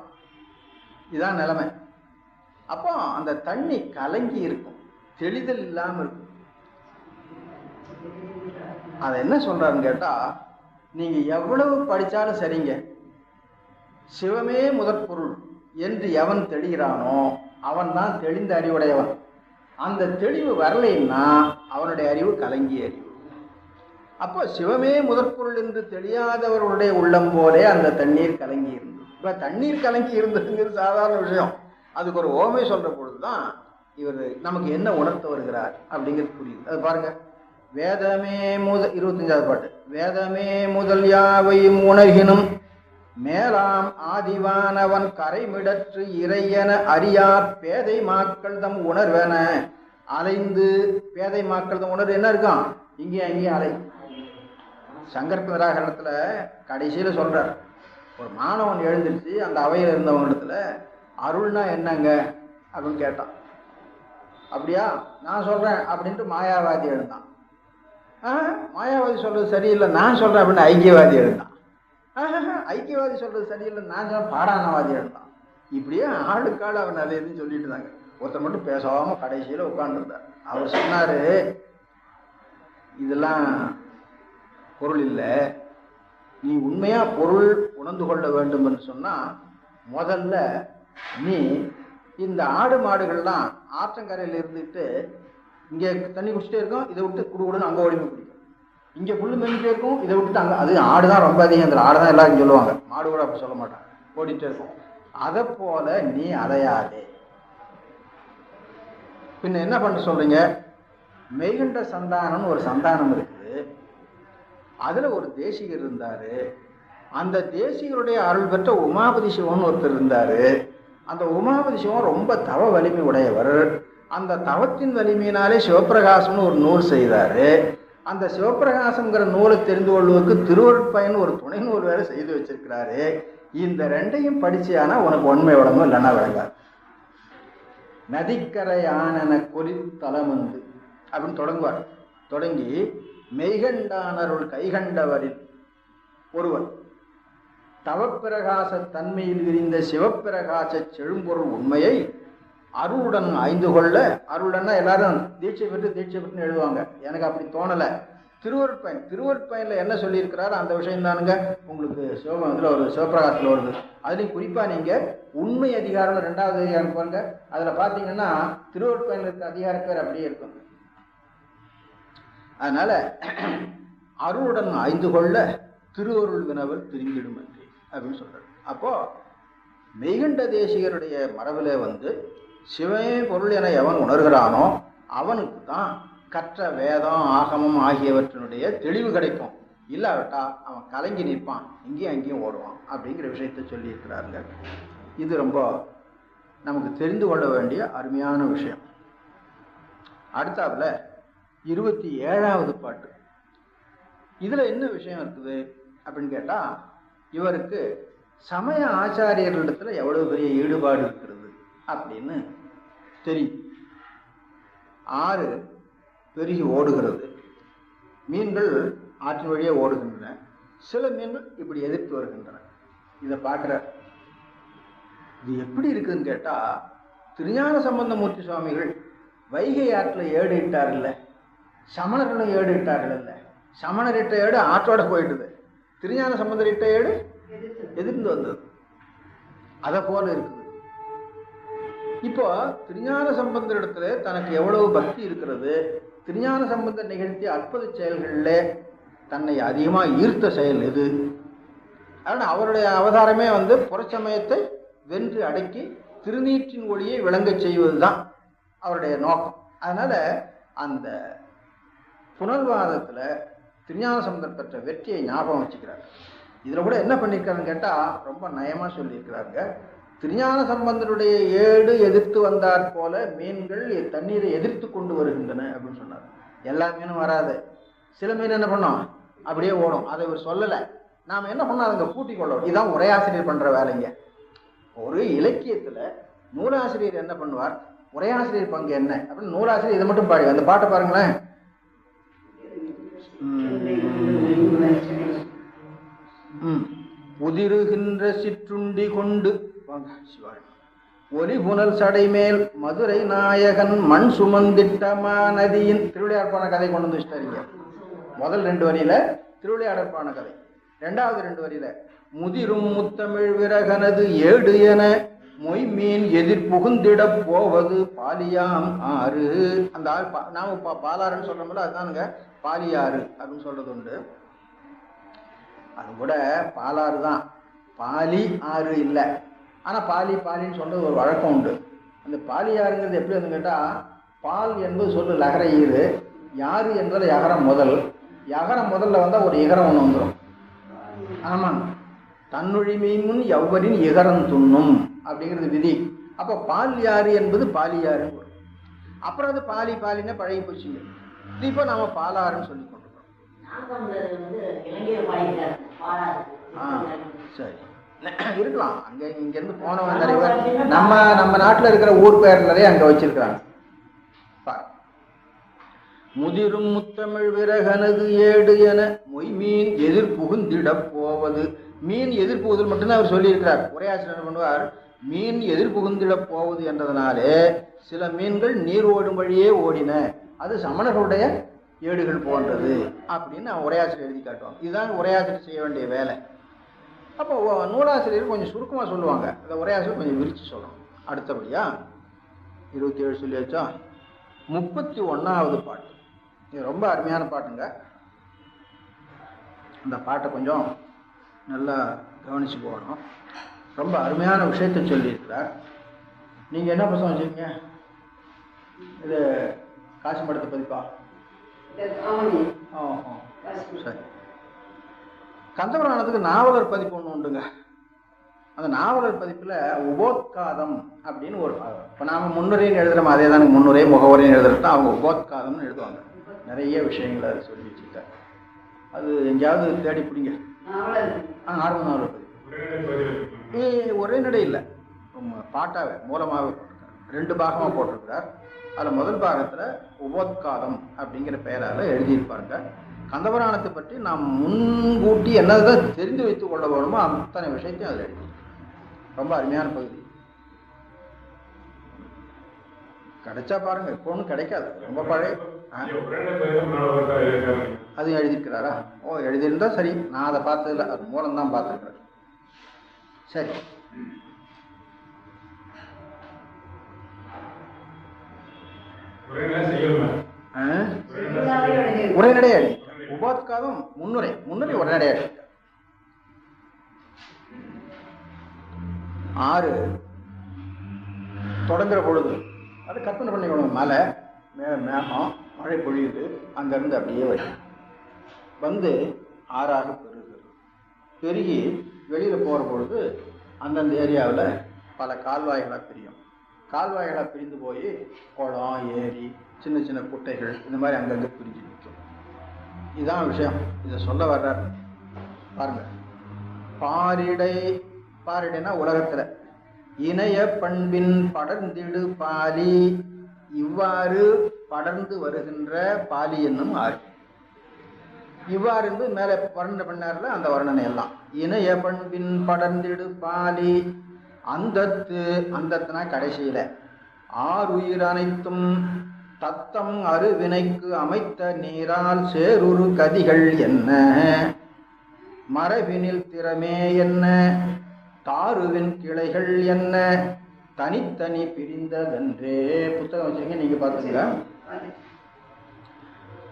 இதுதான் நிலைமை. அப்போ அந்த தண்ணி கலங்கி இருக்கும், தெளிதல் இல்லாமல் இருக்கும். அதை என்ன சொல்றாருன்னு கேட்டா, நீங்க எவ்வளவு படிச்சாலும் சரிங்க, சிவமே முதற்பொருள் என்று எவன் தெளிகிறானோ அவன் தான் தெளிந்த அறிவுடையவன். அந்த தெளிவு வரலைன்னா அவனுடைய அறிவு கலங்கிய அறிவு. அப்போ சிவமே முதற்பொருள் என்று தெரியாதவர்களுடைய உள்ளம் போலே அந்த தண்ணீர் கலங்கி இருந்தது. இப்ப தண்ணீர் கலங்கி இருந்ததுங்கிறது சாதாரண விஷயம். அதுக்கு ஒரு ஓமை சொல்ற பொழுதுதான் இவர் நமக்கு என்ன உணர்த்த வருகிறார் அப்படிங்கிறது புரியுது. அது பாருங்க, வேதமே முதல் 25வது பாட்டு. வேதமே முதல் யாவையும் உணர்கினும் மேலாம் ஆதிவானவன் கரைமிடற்று இறையென அறியார் பேதை மாக்கள் தம் உணர்வென அலைந்து. பேதை மாக்கள் தம் உணர்வு என்ன இருக்கான், இங்கேயும் அங்கேயும் அலை. சங்கர் நிராகரணத்துல கடைசியில சொல்றார், ஒரு மாணவன் எழுந்திருச்சு அந்த அவையில் இருந்தவங்களிடத்துல அருள்னா என்னங்க அப்படின்னு கேட்டான். அப்படியா நான் சொல்றேன் அப்படின்ட்டு மாயாவாதி எழுந்தான். மாயாவாதி சொல்றது சரியில்லை நான் சொல்றேன் அப்படின்னு ஐக்கியவாதி எழுந்தான். ஐக்கியவாதி சொல்றது சரியில்லை நான் சொல்ல பாடானவாதி எழுந்தான். இப்படியே ஆளுக்காள் அவன் அதை எதுன்னு சொல்லிட்டு இருந்தாங்க. ஒருத்தர் மட்டும் பேசாம கடைசியில உட்கார்ந்துருந்தார். அவர் சொன்னாரு, இதெல்லாம் பொருள் இல்லை, நீ உண்மையா பொருள் உணர்ந்து கொள்ள வேண்டும் என்று சொன்னா முதல்ல நீ இந்த ஆடு மாடுகள்லாம் ஆற்றங்கரையில் இருந்துட்டு இங்கே தண்ணி குடிச்சிட்டே இருக்கும், இதை விட்டு குடுன்னு அங்கே ஓடிமை குடிக்கும். இங்கே புல்லு மேய்ஞ்சிட்டே இருக்கும், இதை விட்டுட்டு அங்கே. அது ஆடு தான் ரொம்ப அதிகம், அந்த ஆடு தான் எல்லாரும் சொல்லுவாங்க, மாடு கூட அப்படி சொல்ல மாட்டாங்க, ஓடிட்டே இருக்கும். அதை போல நீ அலையாதே. பின்ன என்ன பண்ண சொல்றீங்க, மெய்கண்ட சந்தானம்னு ஒரு சந்தானம் இருக்குது, அதுல ஒரு தேசிகர் இருந்தாரு. அந்த தேசிகருடைய அருள் பெற்ற உமாபதி சிவன் ஒருத்தர் இருந்தாரு. அந்த உமாபதி சிவன் ரொம்ப தவ வலிமை உடையவர். அந்த தவத்தின் வலிமையினாலே சிவப்பிரகாசம்னு ஒரு நூல் செய்தாரு. அந்த சிவப்பிரகாசம்ங்கிற நூலை தெரிந்து கொள்வதற்கு திருவருட்பயன் ஒரு துணை நூல் வேற செய்து வச்சிருக்கிறாரு. இந்த ரெண்டையும் படிச்சியானா உனக்கு உண்மை வழங்கும், இல்லைன்னா வழங்காது. நதிக்கரை ஆனன கொலித்தலமந்து அப்படின்னு தொடங்குவார். தொடங்கி மெய்கண்டானருள் கைகண்டவரில் ஒருவர் தவப்பிரகாச தன்மையில் விரிந்த சிவப்பிரகாச செழும்பொருள் உண்மையை அருளுடன் ஆய்ந்து கொள்ள. அருளன்னா எல்லாரும் தீட்சை பெற்று எழுதுவாங்க, எனக்கு அப்படி தோணலை. திருவருட்பயன்ல என்ன சொல்லியிருக்கிறாரு அந்த விஷயம் தானுங்க உங்களுக்கு சிவபத்தில் ஒரு சிவப்பிரகாசத்தில் வருது. அதுலேயும் குறிப்பாக நீங்கள் உண்மை அதிகாரம் 2வது அதிகாரம் பாருங்க, அதில் பார்த்தீங்கன்னா திருவருட்பயன்ல இருக்க அதிகார பேர் அப்படியே இருக்கும். அதனால அருளுடன் ஆய்ந்து கொள்ள திருவருள் வினவல் திரும்பிடும் என்று அப்படின்னு சொல்றாரு. அப்போ மெய்கண்ட தேசிகருடைய மரபில் சிவமே பொருள் என எவன் உணர்கிறானோ அவனுக்கு தான் கற்ற வேதம் ஆகமம் ஆகியவற்றினுடைய தெளிவு கிடைக்கும். இல்லாவிட்டா அவன் கலங்கி நிற்பான், இங்கேயும் அங்கேயும் ஓடுவான் அப்படிங்கிற விஷயத்தை சொல்லியிருக்கிறாருங்க. இது ரொம்ப நமக்கு தெரிந்து கொள்ள வேண்டிய அருமையான விஷயம். அடுத்தாப்புல 27வது பாட்டு. இதுல என்ன விஷயம் இருக்குது அப்படின்னு கேட்டா, இவருக்கு சமய ஆச்சாரியர்களிடத்துல எவ்வளவு பெரிய ஈடுபாடு இருக்கிறது அப்படின்னு தெரியும். ஆறு பெருகி ஓடுகிறது, மீன்கள் ஆற்றின் வழியே ஓடுகின்றன, சில மீன்கள் இப்படி எதிர்த்து வருகின்றன. இதை பார்க்குற இது எப்படி இருக்குதுன்னு கேட்டா, திருஞான சம்பந்தமூர்த்தி சுவாமிகள் வைகை ஆற்றில் ஏடு இட்டார்ல, சமணர்களும் ஏடு இட்டார்கள் இல்லை, சமணர் இட்ட ஏடு ஆற்றோட போயிட்டுது, திருஞான சம்பந்தர் இட்ட ஏடு எதிர்ந்து வந்தது. அதை போல இருக்குது. இப்போ திருஞான சம்பந்தர் இடத்துல தனக்கு எவ்வளவு பக்தி இருக்கிறது, திருஞான சம்பந்தர் நிகழ்த்திய அற்புத செயல்களில் தன்னை அதிகமாக ஈர்த்த செயல் எது? அதனால் அவருடைய அவதாரமே புறச்சமயத்தை வென்று அடக்கி திருநீற்றின் ஒளியை விளங்கச் செய்வது தான் அவருடைய நோக்கம். அதனால அந்த புனர்வாதத்தில் திருஞான சம்பந்தர் பெற்ற வெற்றியை ஞாபகம் வச்சுக்கிறார். இதில் கூட என்ன பண்ணியிருக்காருன்னு கேட்டால் ரொம்ப நயமாக சொல்லியிருக்கிறாருங்க. திருஞான சம்பந்தருடைய ஏடு எதிர்த்து வந்தாற் போல மீன்கள் தண்ணீரை எதிர்த்து கொண்டு வருகின்றன அப்படின்னு சொன்னார். எல்லா மீனும் வராது, சில மீன் என்ன பண்ணோம் அப்படியே ஓடும். அதை இவர் சொல்லலை, நாம் என்ன பண்ணோம் அதுங்க பூட்டி கொள்ளணும். இதுதான் உரையாசிரியர் பண்ணுற வேலைங்க. ஒரு இலக்கியத்தில் நூலாசிரியர் என்ன பண்ணுவார், உரையாசிரியர் பங்கு என்ன அப்படின்னு நூலாசிரியர் இதை மட்டும் பாடி அந்த பாட்டை பாருங்களேன். உதிருகின்ற சிற்றுண்டி கொண்டு ஒலி புனல் சடைமேல் மதுரை நாயகன் மண் சுமந்திட்டமா நதியின் திருவிளையார் போன கதை கொண்டு வந்து வச்சிட்டாருங்க. முதல் 2 வரியில திருவிளையாடற் பான கதை, 2வது 2 வரியில முதிரும் முத்தமிழ் விரகனது ஏடு என மொய்மீன் எதிர் புகுந்திடப் போவது பாலியாம் ஆறு. அந்த நாம பாலாறுன்னு சொல்றோம்ல, அதுதானுங்க பாலியாறு அப்படின்னு சொல்றது உண்டு. அது கூட பாலாறு தான், பாலி ஆறு இல்லை. ஆனால் பாலின்னு சொல்றது ஒரு வழக்கம் உண்டு. அந்த பாலியாறுங்கிறது எப்படி வந்து கேட்டால், பால் என்பது சொல்லு லகர ஈறு, யாரு என்பது யகரம் முதல். யகரம் முதல்ல வந்தால் ஒரு இகரம் ஒன்று வந்துடும். ஆமாம், தன்னுழிமை முன் எவ்வரின் இகரம் துண்ணும் அப்படிங்கிறது விதி. அப்போ பால் யாரு என்பது பாலியாறு. அப்புறம் அது பாலின்னா பழகி போச்சுங்க. இப்போ நாம பாலாறுன்னு சொல்லி கொண்டிருக்கோம். சரி, இருக்கலாம். அங்க இங்க இருந்து போனவங்க நிறைய பேர் நம்ம நாட்டுல இருக்கிற ஊர் பேர் நிறைய அங்க வச்சிருக்கிறாங்க. முதிரும் முத்தமிழ் விரகனது ஏடு என மொய்மீன் எதிர் புகுந்திட போவது. மீன் எதிர் புகுதல் மட்டும்தான் அவர் சொல்லியிருக்கிறார். உரையாசிரியர் பண்ணுவார், மீன் எதிர் புகுந்திட போவது என்றதுனாலே சில மீன்கள் நீர் ஓடும் வழியே ஓடின, அது சமணர்களுடைய ஏடுகள் போன்றது அப்படின்னு உரையாசிரியர் எழுதி காட்டுவாங்க. இதுதான் உரையாசிரியர் செய்ய வேண்டிய வேலை. அப்போ நூலாசிரியர் கொஞ்சம் சுருக்கமாக சொல்லுவாங்க, அந்த உரையாசிரியர் கொஞ்சம் விரிச்சு சொல்லணும். அடுத்தபடியா 27 சொல்லியாச்சா, 31வது பாட்டு. இது ரொம்ப அருமையான பாட்டுங்க. இந்த பாட்டை கொஞ்சம் நல்லா கவனிச்சு போகணும். ரொம்ப அருமையான விஷயத்தை சொல்லியிருக்கிறார். நீங்கள் என்ன புத்தகம் வச்சுருக்கீங்க? இது காசி மடத்தை பதிப்பா? சரி. கந்தபுராணத்துக்கு நாவலர் பதிப்பு ஒன்று உண்டுங்க. அந்த நாவலர் பதிப்பில் உபோத்காதம் அப்படின்னு ஒரு, இப்போ நாம் முன்னுரைன்னு எழுதுகிறோம், அதே தானே முன்னுரை முகவரைன்னு எழுதுறது தான். அவங்க உபோத்காதம்னு எழுதுவாங்க. நிறைய விஷயங்களை அதை சொல்லி வச்சுருக்காரு. அது எங்கேயாவது தேடி பிடிங்க. நாவலர் பதிப்பு ஒரே நடை இல்லை, பாட்டாவே மூலமாகவே போட்டிருக்காரு. 2 பாகமாக போட்டிருக்கிறார். அதில் முதல் பாகத்தில் உபோத்காதம் அப்படிங்கிற பெயரால் எழுதியிருப்பாருங்க. கந்தபுராணத்தை பற்றி நாம் முன்கூட்டி என்னதான் தெரிந்து வைத்துக் கொள்ள வேணுமோ அத்தனை விஷயத்தையும் அதில் எழுதி. ரொம்ப அருமையான பகுதி. கிடைச்சா பாருங்க, இப்போ ஒன்றும் கிடைக்காது, ரொம்ப பழைய. அது எழுதியிருக்கிறாரா? ஓ, எழுதியிருந்தா சரி. நான் அதை பார்த்ததில்ல, அது மூலம்தான் பார்த்துருக்கிறேன். சரி, உரைநடையா உபோத்காதம் முன்னுரை உரைநடையா 6 தொடங்குற பொழுது அது கற்பனை பண்ணிக்கணும். மலை மேகம் மழை பொழியுது, அங்கேருந்து அப்படியே வந்து ஆறாக பெருகி வெளியில் போகிற பொழுது அந்தந்த ஏரியாவில் பல கால்வாய்களாக பிரியும். கால்வாய்களாக பிரிந்து போய் குளம், ஏரி, சின்ன சின்ன குட்டைகள் இந்த மாதிரி அங்கங்கே பிரிஞ்சு நிற்கும். இதுதான் விஷயம். இதை சொல்ல வர்றார் பாருங்க. பாரிடைனா உலகத்தில் இணைய பண்பின் படர்ந்திடு பாலி, இவ்வாறு படர்ந்து வருகின்ற பாலி என்னும் ஆறு. இவ்வாறு இருந்து மேலே வர்ணனை பண்ணார்ல, அந்த வர்ணனை எல்லாம் இணைய பண்பின் படர்ந்திடு பாலி, அந்தத்துனா கடைசியில ஆறுயிர் அனைத்தும் தத்தம் அருவினைக்கு அமைத்த நீரால் சேருரு கதிகள் என்ன, மரபினில் திறமே என்ன, தாருவின் கிளைகள் என்ன, தனித்தனி பிரிந்ததென்றே. புத்தகம் வச்சுருங்க, நீங்க பார்த்துங்க.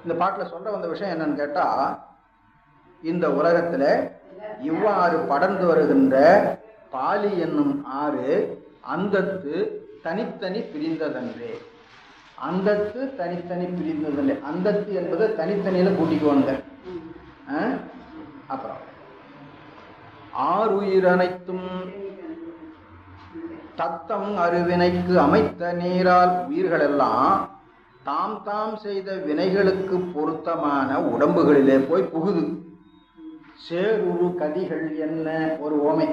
இந்த பாட்டில் சொல்ற வந்த விஷயம் என்னன்னு கேட்டா, இந்த உலகத்துல இவ்வாறு படர்ந்து வருகின்ற பாலி என்னும் ஆறு அந்தத்து தனித்தனி பிரிந்ததென்றே. அந்தத்து தனித்தனி பிரிந்ததில்லை. அந்தத்து என்பது தனித்தனியில கூட்டிக்குவாங்க. அப்புறம் ஆறுயிர் அனைத்தும் தத்தம் அருவினைக்கு அமைத்த நீரால், உயிர்கள் எல்லாம் தாம் தாம் செய்த வினைகளுக்கு பொருத்தமான உடம்புகளிலே போய் புகுது. சேருரு கதிகள் என்ன, ஒரு ஓமை.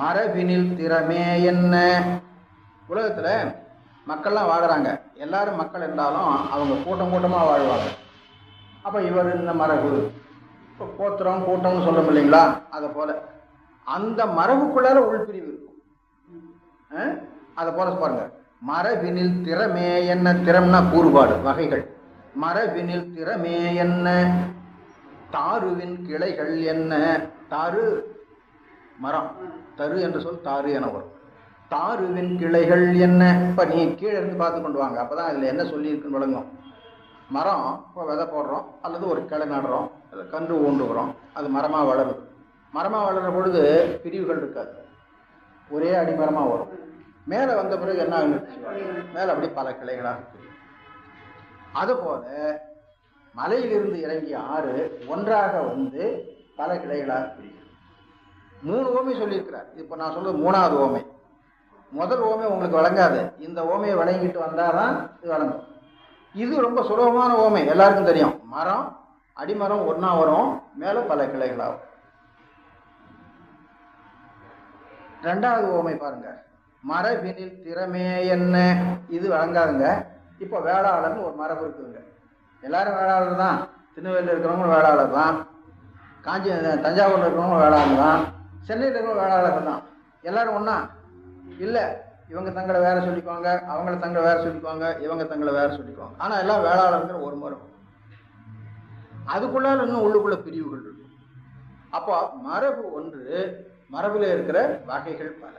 மரபினில் திறமே என்ன, உலகத்துல மக்கள்லாம் வாழுறாங்க. எல்லாரும் மக்கள் என்றாலும் அவங்க கூட்டம் கூட்டமாக வாழ்வாங்க. அப்போ இவர் இந்த மரபு, இப்போ கோத்திரம் கூட்டம்னு சொல்றோம் இல்லைங்களா, அதை போல அந்த மரபுக்குள்ளார உள்பிரிவு இருக்கும். அதை போல பாருங்க. மரபினில் திறமே என்ன, திறம்னா கூறுபாடு, வகைகள். மரபினில் திறமே என்ன, தாருவின் கிளைகள் என்ன. தாரு மரம், தரு என்று சொல் தாரு என வரும். தாருவின் கிளைகள் என்ன. இப்ப நீ கீழே இருந்து பார்த்து கொண்டு வாங்க, அப்பதான் இதுல என்ன சொல்லி இருக்குன்னு விளங்கும். மரம் இப்போ விதை போடுறோம் அல்லது ஒரு கிளை நடுறோம், அது கன்று ஊண்டுகிறோம், அது மரமாக வளருது. மரமாக வளர்கிற பொழுது பிரிவுகள் இருக்காது, ஒரே அடிமரமாக வரும். மேலே வந்த பிறகு என்ன ஆகுது, மேலே அப்படி பல கிளைகளாக பிரியும். அதுபோல மலையிலிருந்து இறங்கிய ஆறு ஒன்றாக வந்து பல கிளைகளாக பிரியும். 3 ஓமை சொல்லியிருக்கிறார். இப்போ நான் சொல்றது 3வது ஓமை. முதல் ஓமை உங்களுக்கு வழங்காது, இந்த ஓமையை வழங்கிட்டு வந்தாதான் இது வழங்கும். இது ரொம்ப சுலபமான ஓமை, எல்லாருக்கும் தெரியும். மரம் அடிமரம் ஒன்னா வரும், மேல பல கிளைகளாகும். 2வது ஓமை பாருங்க, மரபினில் திறமே என்ன. இது வழங்காதுங்க. இப்போ வேளாளர்னு ஒரு மரபு இருக்குதுங்க. எல்லாரும் வேளாளர் தான், திருநெல்வேலியில் இருக்கிறவங்களும் வேளாளர் தான், தஞ்சாவூர்ல இருக்கிறவங்களும் வேளாளர் தான், சென்னையில் இருக்கிறவங்க வேளாளர் தான். எல்லாரும் ஒன்னா இல்லை. இவங்க தங்களை வேற சொல்லிக்குவாங்க, அவங்கள தங்களை வேற சொல்லிக்குவாங்க, இவங்க தங்களை வேற சொல்லிக்குவாங்க. ஆனா எல்லாம் வேளாளர்ங்கிற ஒரு மரபு. அதுக்குள்ளால இன்னும் உள்ளுக்குள்ள பிரிவுகள் இருக்கு. அப்போ மரபு ஒன்று, மரபுல இருக்கிற வகைகள் பல.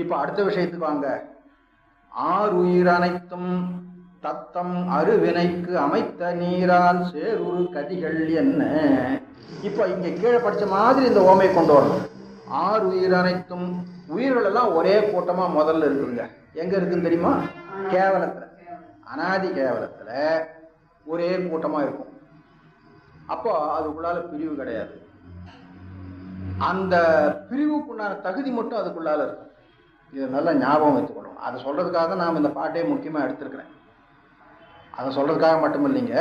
இப்ப அடுத்த விஷயத்துக்கு வாங்க. ஆறுயிர் அனைத்தும் தத்தம் அருவினைக்கு அமைத்த நீரால் சேருரு கதிகள் என்ன. இப்ப இங்க கீழே படிச்ச மாதிரி இந்த ஓமை கொண்டு வரணும். ஆறுயிர் அனைத்தும், உயிர்கள் எல்லாம் ஒரே கூட்டமா முதல்ல இருக்குதுங்க. எங்க இருக்குன்னு தெரியுமா? கேவலத்துல, அனாதி கேவலத்துல ஒரே கூட்டமா இருக்கும். அப்போ அதுக்குள்ளால பிரிவு கிடையாது. அந்த பிரிவுக்குண்டான தகுதி மட்டும் அதுக்குள்ளால இருக்கும். இதை நல்லா ஞாபகம் வைத்துக்கணும். அதை சொல்றதுக்காக தான் நாம் இந்த பாட்டே முக்கியமா எடுத்திருக்கிறேன். அதை சொல்றதுக்காக மட்டும் இல்லைங்க,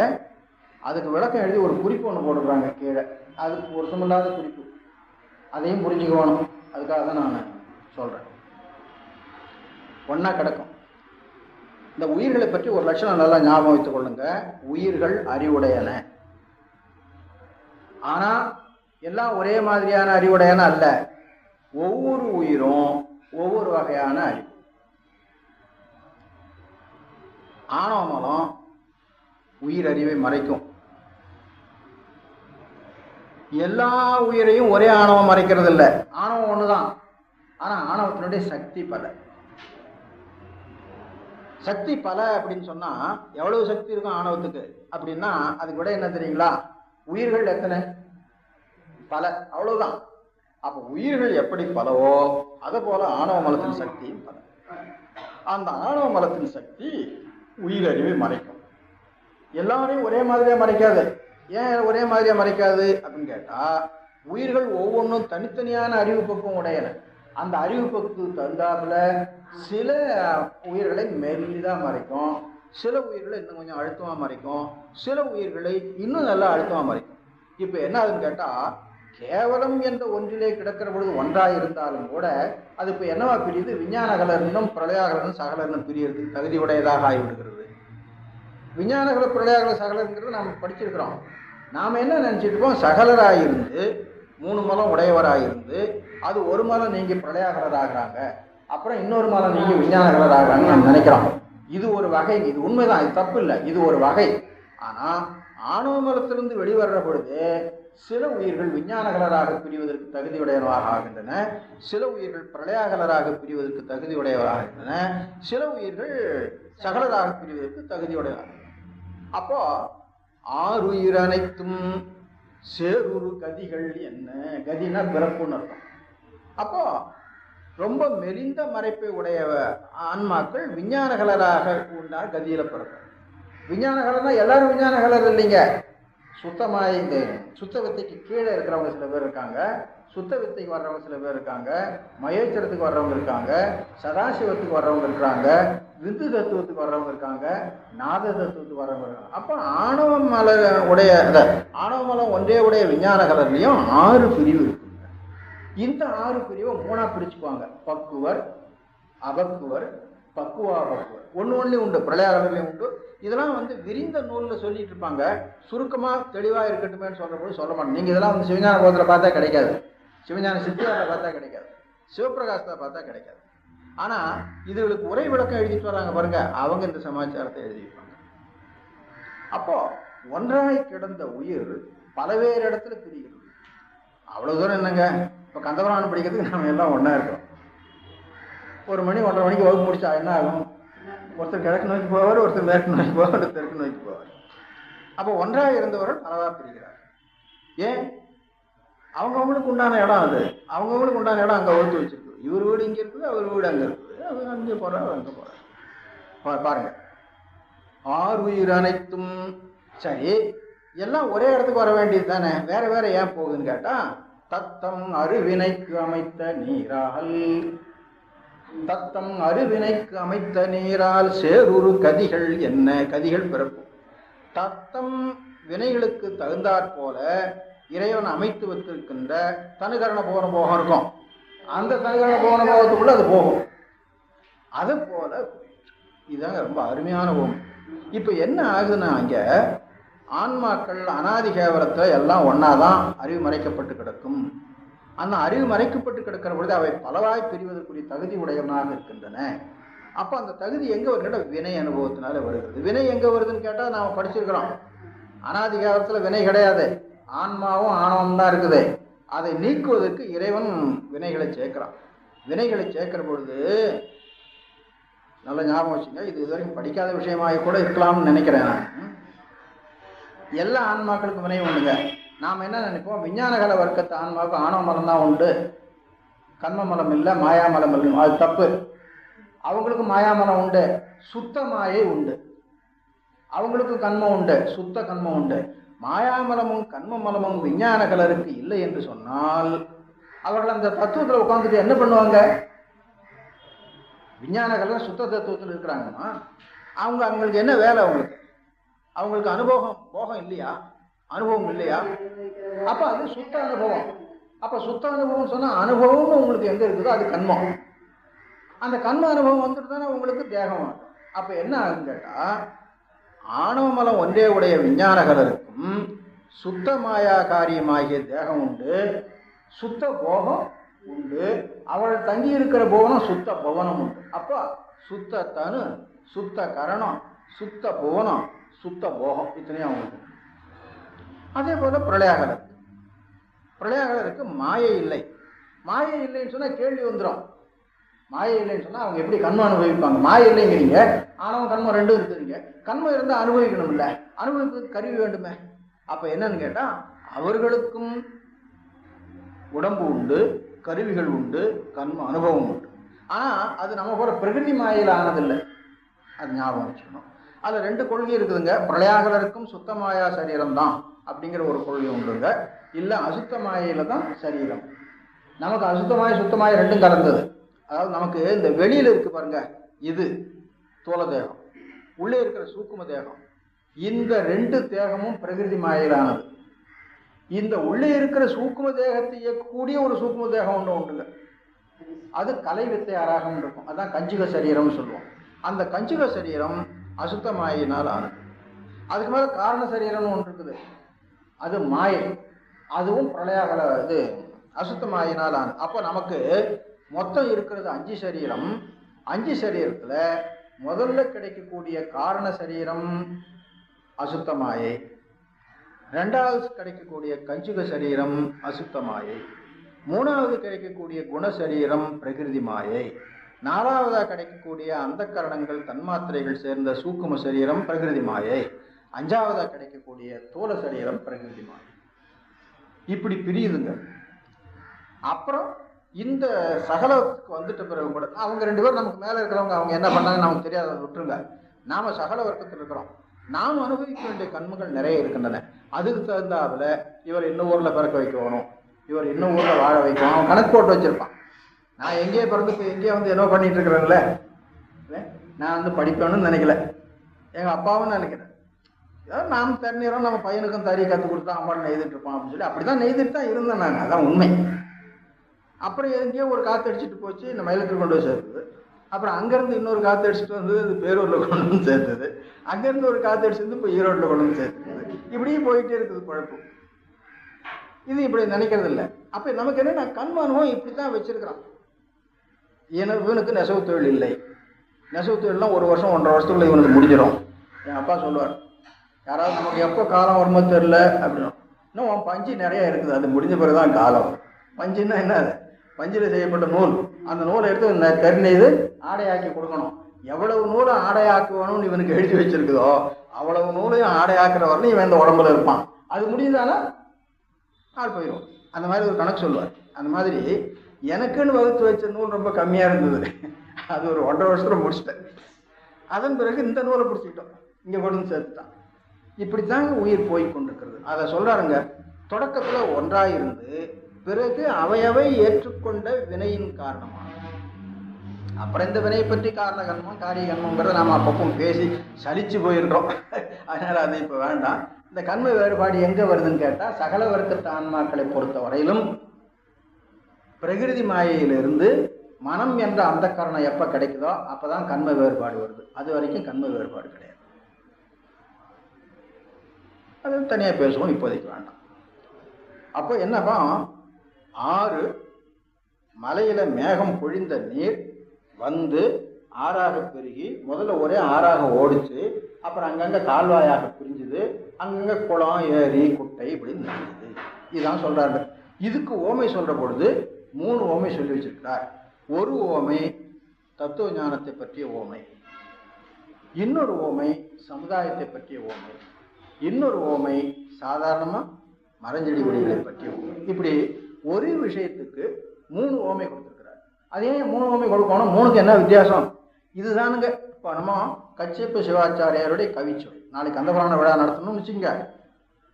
அதுக்கு விளக்கம் எழுதி ஒரு குறிப்பு ஒன்று போட்டுக்கிறாங்க கீழே. அதுக்கு பொருத்தமில்லாத குறிப்பு, அதையும் புரிஞ்சுக்கணும். அதுக்காக தான் நான் சொல்றேன். ஒன்னா கிடக்கும். இந்த உயிர்களை பற்றி ஒரு லட்சணம் நல்லா ஞாபகம் வைத்துக் கொள்ளுங்க. உயிர்கள் அறிவுடையன. ஆனா எல்லாம் ஒரே மாதிரியான அறிவுடையன அல்ல. ஒவ்வொரு உயிரும் ஒவ்வொரு வகையான அறிவு. ஆணவ மலம் உயிர் அறிவை மறைக்கும். எல்லா உயிரையும் ஒரே ஆணவம் மறைக்கிறது இல்லை. ஆணவம் ஒண்ணுதான், ஆனா ஆணவத்தினுடைய சக்தி பல. சக்தி பல அப்படின்னு சொன்னா எவ்வளவு சக்தி இருக்கும் ஆணவத்துக்கு அப்படின்னா அதுக்கு விட என்ன தெரியுங்களா? உயிர்கள் எத்தனை? பல, அவ்வளவுதான். அப்ப உயிர்கள் எப்படி பலவோ அதே போல ஆணவ மலத்தின் சக்தியும் பல. அந்த ஆணவ மலத்தின் சக்தி உயிர் அறிவை மறைக்கும். எல்லாரையும் ஒரே மாதிரியா மறைக்காது. ஏன் ஒரே மாதிரியா மறைக்காது அப்படின்னு கேட்டா, உயிர்கள் ஒவ்வொன்றும் தனித்தனியான அறிவு பக்குவம் உடையன. அந்த அறிவு பக்குவத்துக்கு தகுந்தாப்புல சில உயிர்களை மெல்லிதா மறைக்கும், சில உயிர்களை இன்னும் கொஞ்சம் அழுத்தமா மறைக்கும், சில உயிர்களை இன்னும் நல்லா அழுத்தமா மறைக்கும். இப்ப என்ன ஆகுதுன்னு கேட்டா, கேவலம் என்ற ஒன்றிலே கிடக்கிற பொழுது ஒன்றாக இருந்தாலும் கூட அது இப்ப என்னவா பிரியுது? விஞ்ஞானகலர்னும் பிரளயாகலனும் சகலர்னும் பிரியறதுக்கு தகுதி உடையதாக ஆகிவிடுகிறது. விஞ்ஞானகல பிரளயாகல சகலருங்கிறது நாம் படிச்சிருக்கிறோம். நாம என்ன நினைச்சிட்டு இருக்கோம்? சகலராயிருந்து 3 மலம் உடையவராயிருந்து அது ஒரு மலம் நீங்கி பிரளயாகலர் ஆகிறாங்க, அப்புறம் இன்னொரு மலம் நீங்கி விஞ்ஞானகலர் ஆகிறாங்கன்னு நம்ம நினைக்கிறோம். இது ஒரு வகை, இது உண்மைதான், இது தப்பு இல்லை, இது ஒரு வகை. ஆனா ஆணவ மலத்திலிருந்து வெளிவர்ற பொழுது சில உயிர்கள் விஞ்ஞானகலராக பிரிவதற்கு தகுதியுடையவராக ஆகின்றன, சில உயிர்கள் பிரளயாகலராக பிரிவதற்கு தகுதியுடையவராகின்றன, சில உயிர்கள் சகலராக பிரிவதற்கு தகுதியுடையவராக. அப்போ ஆறுயிர் அனைத்தும் சேருரு கதிகள் என்ன. கதினா பிறப்புன்னு அர்த்தம். அப்போ ரொம்ப மெலிந்த மறைப்பை உடைய ஆன்மாக்கள் விஞ்ஞானகலராக உண்டான கதியில பிறக்கும். விஞ்ஞானகலர்னா எல்லாரும் விஞ்ஞானகலர் இல்லைங்க. சுத்தமாக இந்த சுத்த வித்தைக்கு கீழே இருக்கிறவங்க சில பேர் இருக்காங்க, சுத்த வித்தைக்கு வர்றவங்க சில பேர் இருக்காங்க, மகேஸ்வரத்துக்கு வர்றவங்க இருக்காங்க, சதாசிவத்துக்கு வர்றவங்க இருக்காங்க, விந்து தத்துவத்துக்கு வர்றவங்க இருக்காங்க, நாத தத்துவத்துக்கு வர்றவங்க இருக்காங்க. அப்போ ஆணவ மல உடைய ஆணவ மலம் ஒன்றே உடைய விஞ்ஞானகலர்லையும் 6 பிரிவு இருக்குங்க. இந்த 6 பிரிவை 3ஆ பிரிச்சுக்குவாங்க. பக்குவர், அபக்குவர், பக்குவா பக்குவர். ஒண்ணு உண்டு, பிரளயாகலர்லையும் உண்டு. இதெல்லாம் விரிந்த நூல்ல சொல்லிட்டு இருப்பாங்க. சுருக்கமா தெளிவா இருக்கட்டுமேன்னு சொல்ற போது சொல்ல மாட்டோம். நீங்க இதெல்லாம் சிவஞான போதத்துல பார்த்தா கிடைக்காது, சிவஞான சித்தியாரில் பார்த்தா கிடைக்காது, சிவபிரகாசத்தை பார்த்தா கிடைக்காது. ஆனா இதுகளுக்கு உரை விளக்கம் எழுதிட்டு வராங்க பாருங்க, அவங்க இந்த சமாச்சாரத்தை எழுதியிருப்பாங்க. அப்போ ஒன்றாய் கிடந்த உயிர் பலவேறு இடத்துல பிரிகிறது. அவ்வளவு தூரம் என்னங்க, இப்போ கந்தபுராணம் படிக்கிறதுக்கு நம்ம எல்லாம் ஒன்றா இருக்கோம். 1 மணி 1:30 மணிக்கு வகுப்பு முடிச்சா என்ன ஆகும்? ஒருத்தர் கிழக்கு நோக்கி போவார், ஒருத்தர் மேற்கு நோக்கி போவார், ஒருத்தர் தெற்கு நோக்கி போவார். அப்போ ஒன்றாக இருந்தவர்கள் பலவா பிரிகிறார். ஏன்? அவங்கவுங்களுக்கு உண்டான இடம் அது, அவங்கவுங்களுக்கு உண்டான இடம் அங்கே ஒதுக்கி வச்சிருக்கு. இவர் வீடு இங்கே இருக்குது, அவர் வீடு அங்கே இருக்குது, அவர் அங்கே போகிறார், அங்கே போகிறார். பாருங்க, ஆறு உயிர் அனைத்தும் சரி, எல்லாம் ஒரே இடத்துக்கு வர வேண்டியது தானே, வேற வேற ஏன் போகுதுன்னு கேட்டா, தத்தம் அருவினைக்கு அமைத்த நீரால், தத்தம் அருவினைக்கு அமைத்த நீரால் சேருரு கதிகள் என்ன, கதிகள் பிறக்கும். தத்தம் வினைகளுக்கு தகுந்தாற் போல இறைவன் அமைத்து வைத்திருக்கின்ற தனுகரண போன போகம் இருக்கும். அந்த தனுகரண போன போகத்துக்குள்ள அது போகும். அது போல இதுதாங்க ரொம்ப அருமையான போகம். இப்ப என்ன ஆகுதுன்னா, அங்க ஆன்மாக்கள் அனாதி கேவலத்தை எல்லாம் ஒன்னாதான் அறிவு மறைக்கப்பட்டு கிடக்கும். அந்த அறிவு மறைக்கப்பட்டு கிடக்கிற பொழுது அவை பலவாய் பிரிவதற்குரிய தகுதி உடையவனாக இருக்கின்றன. அப்ப அந்த தகுதி எங்க வருகிற? வினை அனுபவத்தினால வருகிறது. வினை எங்க வருதுன்னு கேட்டா நாம படிச்சிருக்கிறோம். அனாதி காலத்துல வினை கிடையாது, ஆன்மாவும் ஆணவம் தான் இருக்குது. அதை நீக்குவதற்கு இறைவன் வினைகளை சேர்க்கிறான். வினைகளை சேர்க்கிற பொழுது நல்ல ஞாபகம் வச்சுங்க, இது இதுவரைக்கும் படிக்காத விஷயமாக கூட இருக்கலாம்னு நினைக்கிறேன் நான். எல்லா ஆன்மாக்களுக்கும் வினை உண்டுங்க. நாம் என்ன நினைப்போம், விஞ்ஞானகல வர்க்கத்து ஆன்மாவுக்கு ஆணவ மலம் தான் உண்டு, கண்ம மலம் இல்லை, மாயாமலம் இல்லை. அது தப்பு. அவங்களுக்கு மாயாமலம் உண்டு, சுத்த மாயை உண்டு. அவங்களுக்கு கண்மம் உண்டு, சுத்த கண்மம் உண்டு. மாயாமலமும் கண்ம மலமும் விஞ்ஞானகலருக்கு இல்லை என்று சொன்னால் அவர்கள் அந்த தத்துவத்தில் உட்காந்துட்டு என்ன பண்ணுவாங்க? விஞ்ஞானகலர் சுத்த தத்துவத்தில் இருக்கிறாங்கன்னா அவங்களுக்கு என்ன வேலை? அவங்களுக்கு அனுபவம் போகம் இல்லையா? அனுபவம் இல்லையா? அப்ப அது சுத்த அனுபவம். அப்ப சுத்த அனுபவம் சொன்னா அனுபவம் உங்களுக்கு எங்க இருக்குதோ அது கண்மம். அந்த கண்ம அனுபவம் வந்துட்டு தானே உங்களுக்கு தேகம். அப்ப என்ன ஆகுன்னு கேட்டா, ஆணவ மலம் ஒன்றே உடைய விஞ்ஞானகலருக்கும் சுத்த மாயா காரியமாகிய தேகம் உண்டு, சுத்த போகம் உண்டு. அவள் தங்கி இருக்கிற புவனம் சுத்த புவனம் உண்டு. அப்ப சுத்த தனு, சுத்த கரணம், சுத்த புவனம், சுத்த போகம், இத்தனையும் அவங்களுக்கு. அதே போல பிரளயாகலருக்கு, பிரளயாகலருக்கு மாயை இல்லை. மாயை இல்லைன்னு சொன்னா கேள்வி வந்துடும். மாயை இல்லைன்னு சொன்னா அவங்க எப்படி கண்மம் அனுபவிப்பாங்க? மாயை இல்லைங்கிறீங்க, ஆணவம் கண்மம் ரெண்டும் இருக்குதுங்க. கண்மம் இருந்தால் அனுபவிக்கணும் இல்லை, அனுபவிப்பதுக்கு கருவி வேண்டுமே. அப்ப என்னன்னு கேட்டா, அவர்களுக்கும் உடம்பு உண்டு, கருவிகள் உண்டு, கண்ம அனுபவம் உண்டு. ஆனா அது நம்ம போல பிரகிருதி மாயில ஆனதில்லை. அது ஞாபகம் வச்சுக்கணும். அதுல 2 கொள்கை இருக்குதுங்க. பிரளயாகலருக்கும் சுத்த மாயா சரீரம் தான் அப்படிங்கிற ஒரு கொள்கை உண்டுங்க. இல்ல அசுத்த மாயில தான் சரீரம். நமக்கு அசுத்தமாய் சுத்தமாய் ரெண்டும் கலந்தது. அதாவது நமக்கு இந்த வெளியில இருக்கு பாருங்க, இது தோல தேகம், உள்ளே இருக்கிற சூக்கும தேகம். இந்த 2 தேகமும் பிரகிருதி மாயிலானது. இந்த உள்ளே இருக்கிற சூக்கும தேகத்தை இயக்கக்கூடிய ஒரு சூக்கும தேகம் ஒன்று உண்டுங்க. அது கலை வித்தை ஆராகம் இருக்கும். அதான் கஞ்சுக சரீரம்னு சொல்லுவோம். அந்த கஞ்சுக சரீரம் அசுத்த மாயினால் ஆனது. அதுக்கு மேல காரண சரீரம்னு ஒன்று இருக்குது, அது மாயை. அதுவும் பிரளயாகல இது அசுத்த மாயினால் ஆனது. அப்போ நமக்கு மொத்தம் இருக்கிறது 5 சரீரம். 5 சரீரத்துல முதல்ல கிடைக்கக்கூடிய காரண சரீரம் அசுத்த மாயை, 2வது கிடைக்கக்கூடிய கஞ்சுக சரீரம் அசுத்த மாயை, 3வது கிடைக்கக்கூடிய குணசரீரம் பிரகிருதி மாயை, 4வதா கிடைக்கக்கூடிய அந்த கரணங்கள் தன்மாத்திரைகள் சேர்ந்த சூக்கும சரீரம் பிரகிருதி மாயை, 5வதா கிடைக்கக்கூடிய தோல சரீரம் பிரகிருதி மாயை. இப்படி பிரியுதுங்க. அப்புறம் இந்த சகலத்துக்கு வந்துட்ட பிறகு கூட அவங்க 2 பேரும் நமக்கு மேல இருக்கிறவங்க அவங்க என்ன பண்ணாங்க நமக்கு தெரியாத விட்டுருங்க. நாம சகல வர்க்கத்தில் இருக்கிறோம். நாம் அனுபவிக்க வேண்டிய கண்மங்கள் நிறைய இருக்கின்றன. அதுக்கு தகுந்தாப்புல இவர் இன்னும் ஊர்ல பிறக்க வைக்கணும், இவர் இன்னும் ஊர்ல வாழ வைக்கணும், அவன் கணக்கு போட்டு வச்சிருப்பான். நான் எங்கேயே பிறந்து இப்போ எங்கேயே வந்து என்ன பண்ணிட்டு இருக்கிறேன்ல, நான் வந்து படிப்பேன்னு நினைக்கல, எங்க அப்பாவும் நினைக்கிறேன். ஏதாவது நாம் தண்ணீரும் நம்ம பையனுக்கும் தறி கற்றுக் கொடுத்தா அம்மாவில் நெய்துட்டு இருப்பான் அப்படின்னு சொல்லி அப்படிதான் நெய்துட்டு தான் இருந்தேன் நான். அதான் உண்மை. அப்புறம் எங்கேயோ ஒரு காற்று அடிச்சுட்டு போச்சு, இந்த மயிலுக்கு கொண்டு போய் சேர்த்துது. அப்புறம் அங்கேருந்து இன்னொரு காற்று அடிச்சுட்டு வந்து இது பேரூரில் கொண்டு வந்து சேர்த்துது. அங்கேருந்து ஒரு காற்று அடிச்சு வந்து இப்போ ஈரோட்டில் கொண்டு வந்து சேர்த்துது. இப்படியே போயிட்டே இருக்குது குழப்பம். இது இப்படி நினைக்கிறது இல்லை. அப்போ நமக்கு என்ன, கண்ம அனுபவம் இப்படி தான் வச்சிருக்கிறான். இவனுக்கு நெசவு தொழில் இல்லை. நெசவு தொழிலாம் 1 வருஷம் 1.5 வருஷத்துக்குள்ள இவனுக்கு முடிஞ்சிடும். என் அப்பா சொல்லுவார், யாராவது நமக்கு எப்போ காலம் வருமோ தெரில அப்படின்னா, இன்னும் உன் பஞ்சு நிறைய இருக்குது, அது முடிஞ்ச பிறகுதான் காலம். பஞ்சுன்னா என்ன? அது பஞ்சில் செய்யப்பட்ட நூல். அந்த நூலை எடுத்து கரு நெய்து ஆடையாக்கி கொடுக்கணும். எவ்வளவு நூலை ஆடையாக்குவணும்னு இவனுக்கு எழுதி வச்சிருக்குதோ அவ்வளவு நூலையும் ஆடையாக்குற வரலும் இவன் இந்த உடம்புல இருப்பான். அது முடியுதானா ஆள் போயிடும். அந்த மாதிரி ஒரு கணக்கு சொல்லுவார். அந்த மாதிரி எனக்குன்னு வகுத்து வச்ச நூல் ரொம்ப கம்மியாக இருந்தது. அது ஒரு 1.5 வருஷத்துல முடிச்சிட்டேன். அதன் பிறகு இந்த நூலை பிடிச்சிக்கிட்டோம், இங்கே கொண்டு வந்து சேர்த்துட்டான். இப்படித்தாங்க உயிர் போய் கொண்டிருக்கிறது. அதை சொல்றாருங்க. தொடக்கத்தில் ஒன்றாயிருந்து பிறகு அவையவை ஏற்றுக்கொண்ட வினையின் காரணமாக, அப்புறம் இந்த வினையை பற்றி காரண கர்மம் காரிய கர்மங்கிறத நாம் அப்பப்போ பேசி சலிச்சு போயிருக்கிறோம். அதனால அது இப்போ வேண்டாம். இந்த கர்ம வேறுபாடு எங்கே வருதுன்னு கேட்டால், சகல வர்க்கத்து ஆன்மாக்களை பொறுத்த வரையிலும் பிரகிருதி மாயையிலிருந்து மனம் என்ற அந்த கரணம் எப்போ கிடைக்குதோ அப்போதான் கர்ம வேறுபாடு வருது. அது வரைக்கும் கர்ம வேறுபாடு கிடையாது. அது தனியாக பேசுவோம், இப்போதைக்கு வேண்டாம். அப்போ என்னப்பா, 6 மலையில மேகம் பொழிந்த நீர் வந்து ஆறாக பெருகி முதல்ல ஒரே ஆறாக ஓடிச்சு, அப்புறம் அங்கங்கே கால்வாயாக பிரிஞ்சுது, அங்கங்கே குளம் ஏரி குட்டை இப்படி நடந்தது. இதுதான் சொல்றாரு. இதுக்கு ஓமை சொல்ற பொழுது 3 ஓமை சொல்லி வச்சிருக்கிறார். ஒரு ஓமை தத்துவ ஞானத்தை பற்றிய ஓமை, இன்னொரு ஓமை சமுதாயத்தை பற்றிய ஓமை, இன்னொரு ஓமை சாதாரணமா மரஞ்செடி கொடிகளை பற்றிய ஓமை. இப்படி ஒரு விஷயத்துக்கு 3 ஓமை கொடுத்துருக்கிறார். அதே 3 ஓமை கொடுக்கணும். 3க்கு என்ன வித்தியாசம்? இதுதானுங்க. இப்போ நம்ம கச்சியப்ப சிவாச்சாரியாருடைய கவிச்சொல் நாளைக்கு கந்தபுராண விழா நடத்தணும்னு வச்சுங்க.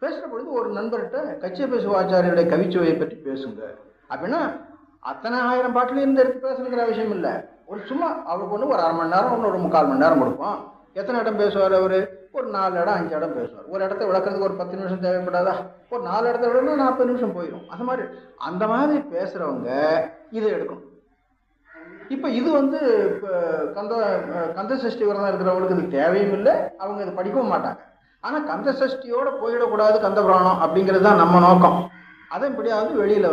பேசுகிற பொழுது ஒரு நண்பர்கிட்ட கச்சியப்ப சிவாச்சாரியுடைய கவிச்சுவையை பற்றி பேசுங்க அப்படின்னா, அத்தனை 1000 பாட்டிலையும் இருந்து எடுத்து பேசணுங்கிற விஷயம் இல்லை. ஒரு சும்மா அவருக்கு ஒன்று ஒரு 1/2 மணி நேரம், ஒன்று ஒரு 3/4 மணி நேரம் கொடுப்போம். எத்தனை இடம் பேசுவார் அவர்? ஒரு 4 இடம் 5 இடம் பேசுவார். ஒரு இடத்த விளக்குறதுக்கு ஒரு 10 நிமிஷம் தேவைப்படாதா? ஒரு 4 இடத்த விடனா 40 நிமிஷம் போயிடும். அந்த மாதிரி பேசுகிறவங்க இதை எடுக்கணும். இப்போ இது இப்போ கந்த சஷ்டி விரதம் இருக்கிறவங்களுக்கு இது தேவையும் இல்லை, அவங்க இதை படிக்கவும் மாட்டாங்க. ஆனால் கந்த சஷ்டியோடு போயிடக்கூடாது கந்த புராணம் அப்படிங்கிறது தான் நம்ம நோக்கம். அதன்படியாவது வெளியில்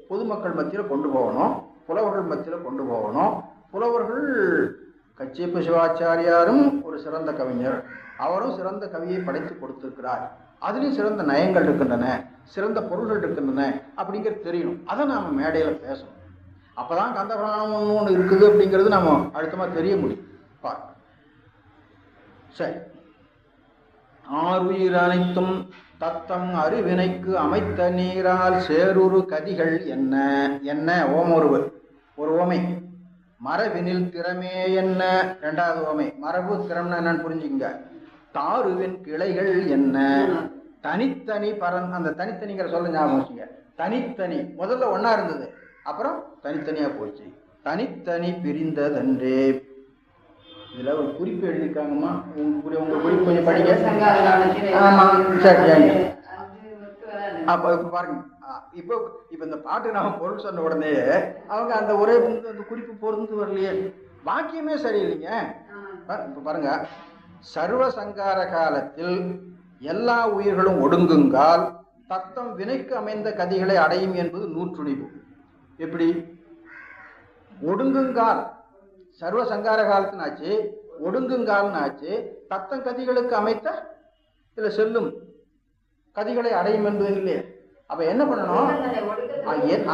பொதுமக்கள் மத்தியில் கொண்டு போகணும், புலவர்கள் மத்தியில் கொண்டு போகணும். புலவர்கள் கச்சியப்ப சிவாச்சாரியாரும் ஒரு சிறந்த கவிஞர், அவரும் சிறந்த கவியை படைத்து கொடுத்திருக்கிறார். அதுலேயும் சிறந்த நயங்கள் இருக்கின்றன, சிறந்த பொருள்கள் இருக்கின்றன அப்படிங்கிறது தெரியணும். அதை நாம் மேடையில் பேசணும். அப்போதான் கந்தபுராணம் ஒன்று இருக்குது அப்படிங்கிறது நம்ம அழுத்தமாக தெரிய முடியும். சரி, 6 உயிர் அனைத்தும் தத்தம் அறிவினைக்கு அமைத்த நீரால் சேருரு கதிகள் என்ன என்ன ஓமொருவர் ஒரு ஓமை. மரபினில் திறமே என்ன 2வது ஓமை. மரபு திறம்னா என்னன்னு புரிஞ்சுங்க. தாருவின் கிளைகள் என்ன, தனித்தனி அந்த தனித்தனிங்கிற சொல்ல ஞாபகம் வச்சுங்க. தனித்தனி முதல்ல ஒன்னா இருந்தது, அப்புறம் தனித்தனியா போச்சு. தனித்தனி பிரிந்ததன்றே. இதுல ஒரு குறிப்பு எழுதியிருக்காங்கம்மா, உங்க குறிப்பு கொஞ்சம் படிக்க. ஆமா சரி. அப்ப இப்ப பாருங்க, இப்போ இந்த பாட்டு நாம பொருள் சொன்ன உடனே அவங்க அந்த ஒரே அந்த குறிப்பு பொருந்து வரலையே, வாக்கியமே சரியில்லைங்க. இப்ப பாருங்க, சர்வ சங்கார காலத்தில் எல்லா உயிர்களும் ஒடுங்குங்கால் தத்தம் வினைக்கு அமைந்த கதிகளை அடையும் என்பது நூற்றுணிவு. எப்படி ஒடுங்குங்கால்? சர்வ சங்கார காலத்தின் ஆச்சு, ஒடுங்குங்கால்னு ஆச்சு. தத்தம் கதிகளுக்கு அமைத்த இதுல செல்லும் கதிகளை அடையும் என்பது இல்லையே. அப்ப என்ன பண்ணணும்?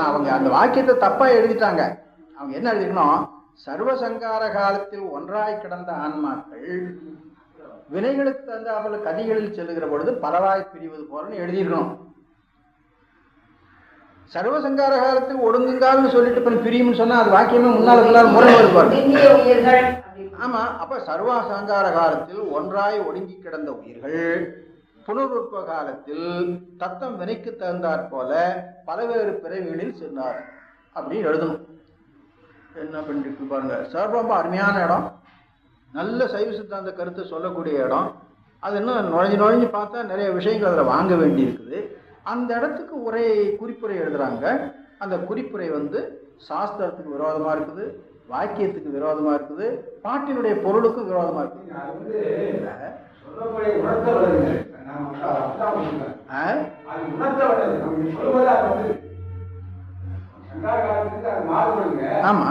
அவங்க அந்த வாக்கியத்தை தப்பா எழுதிட்டாங்க. அவங்க என்ன எழுதிக்கணும்? சர்வசங்கார காலத்தில் ஒன்றாய் கிடந்த ஆன்மாக்கள் வினைகளுக்கு தந்தாப்புல கதிகளில் செல்லுகிற பொழுது பலவாய் பிரிவது போலன்னு எழுதியிருக்கணும். சர்வசங்கார காலத்தில் ஒடுங்குங்கால்னு சொல்லிட்டு பிரியும்னு சொன்னா அது வாக்கியமே முன்னாள் முறை வருவாங்க. ஆமா, அப்ப சர்வசங்கார காலத்தில் ஒன்றாய் ஒடுங்கி கிடந்த உயிர்கள் புனருற்ப காலத்தில் தத்தம் வினைக்கு தகுந்தாற் போல பலவேறு பிறவிகளில் சென்றார் அப்படின்னு எழுதணும். என்ன பண்ணிட்டு பாருங்க. சார் ரொம்ப அருமையான இடம், நல்ல சைவ சித்தாந்த கருத்தை சொல்லக்கூடிய இடம். அது இன்னும் நுழைஞ்சு பார்த்தா நிறைய விஷயங்கள் அதில் வாங்க வேண்டி இருக்குது. அந்த இடத்துக்கு குறிப்புரை எழுதுறாங்க. அந்த குறிப்புரை சாஸ்திரத்துக்கு விரோதமா இருக்குது, வாக்கியத்துக்கு விரோதமா இருக்குது, பாட்டினுடைய பொருளுக்கும் விரோதமா இருக்குது. ஆமா,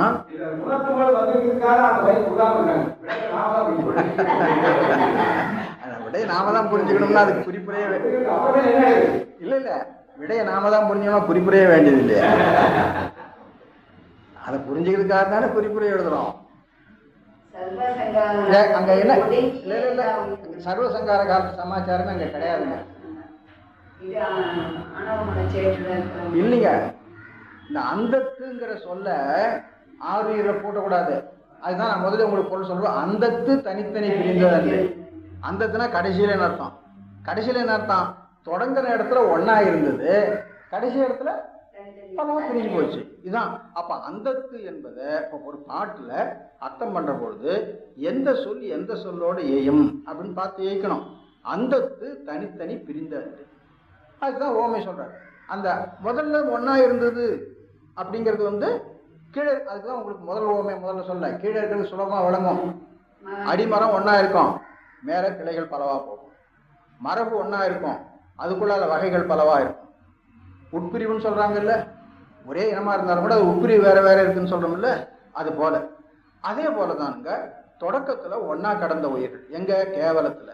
விடையை நாம தான் புரிஞ்சுக்கணும்னா அதுக்கு குறிப்புரையே இல்ல இல்ல, விடையை நாம தான் புரிஞ்சுக்கணும், குறிப்புரையே வேண்டியது இல்லையா? அதை புரிஞ்சுக்கிறதுக்காக தானே குறிப்புரை எழுதுறோம். அங்க என்ன இல்ல இல்ல இல்ல, சர்வசங்கார காலத்து சமாச்சாரம் அங்க கிடையாதுங்க. இல்லைங்க, இந்த அந்தத்துங்கிற சொல்ல ஆறுயிர போட்டக்கூடாது. அதுதான் நான் முதல்ல உங்களுக்கு பொருள் சொல்றேன். அந்தத்து தனித்தனி பிரிந்தது. அந்தத்துனா கடைசியில அர்த்தம். கடைசியில என்ன அர்த்தம்? தொடங்குற இடத்துல ஒன்னா இருந்தது, கடைசி இடத்துல பிரிஞ்சு போச்சு. இதுதான். அப்ப அந்தத்து என்பதை ஒரு பாட்டுல அர்த்தம் பண்ற பொழுது எந்த சொல் எந்த சொல்லோட ஏயும் அப்படின்னு பார்த்து ஏய்க்கணும். அந்தத்து தனித்தனி பிரிந்தது. அதுதான் ஓமை சொல்றாரு. அந்த முதல்ல ஒன்னா இருந்தது அப்படிங்கிறது கீழே, அதுக்குதான் உங்களுக்கு முதல் ஓமை முதல்ல சொல்ல. கீழே இருக்கிறது சுலபமா விளங்கும். அடிமரம் ஒன்னா இருக்கும், மேல கிளைகள் பலவா போகும். மரபு ஒன்னா இருக்கும், அதுக்குள்ள வகைகள் பலவா இருக்கும். உட்பிரிவுன்னு சொல்றாங்கல்ல, ஒரே இனமா இருந்தாலும் கூட அது உட்பிரிவு வேற வேற இருக்குன்னு சொல்றோம்ல, அது போல. அதே போலதானுங்க தொடக்கத்துல ஒன்னா கடந்த உயிர்கள். எங்க? கேவலத்துல.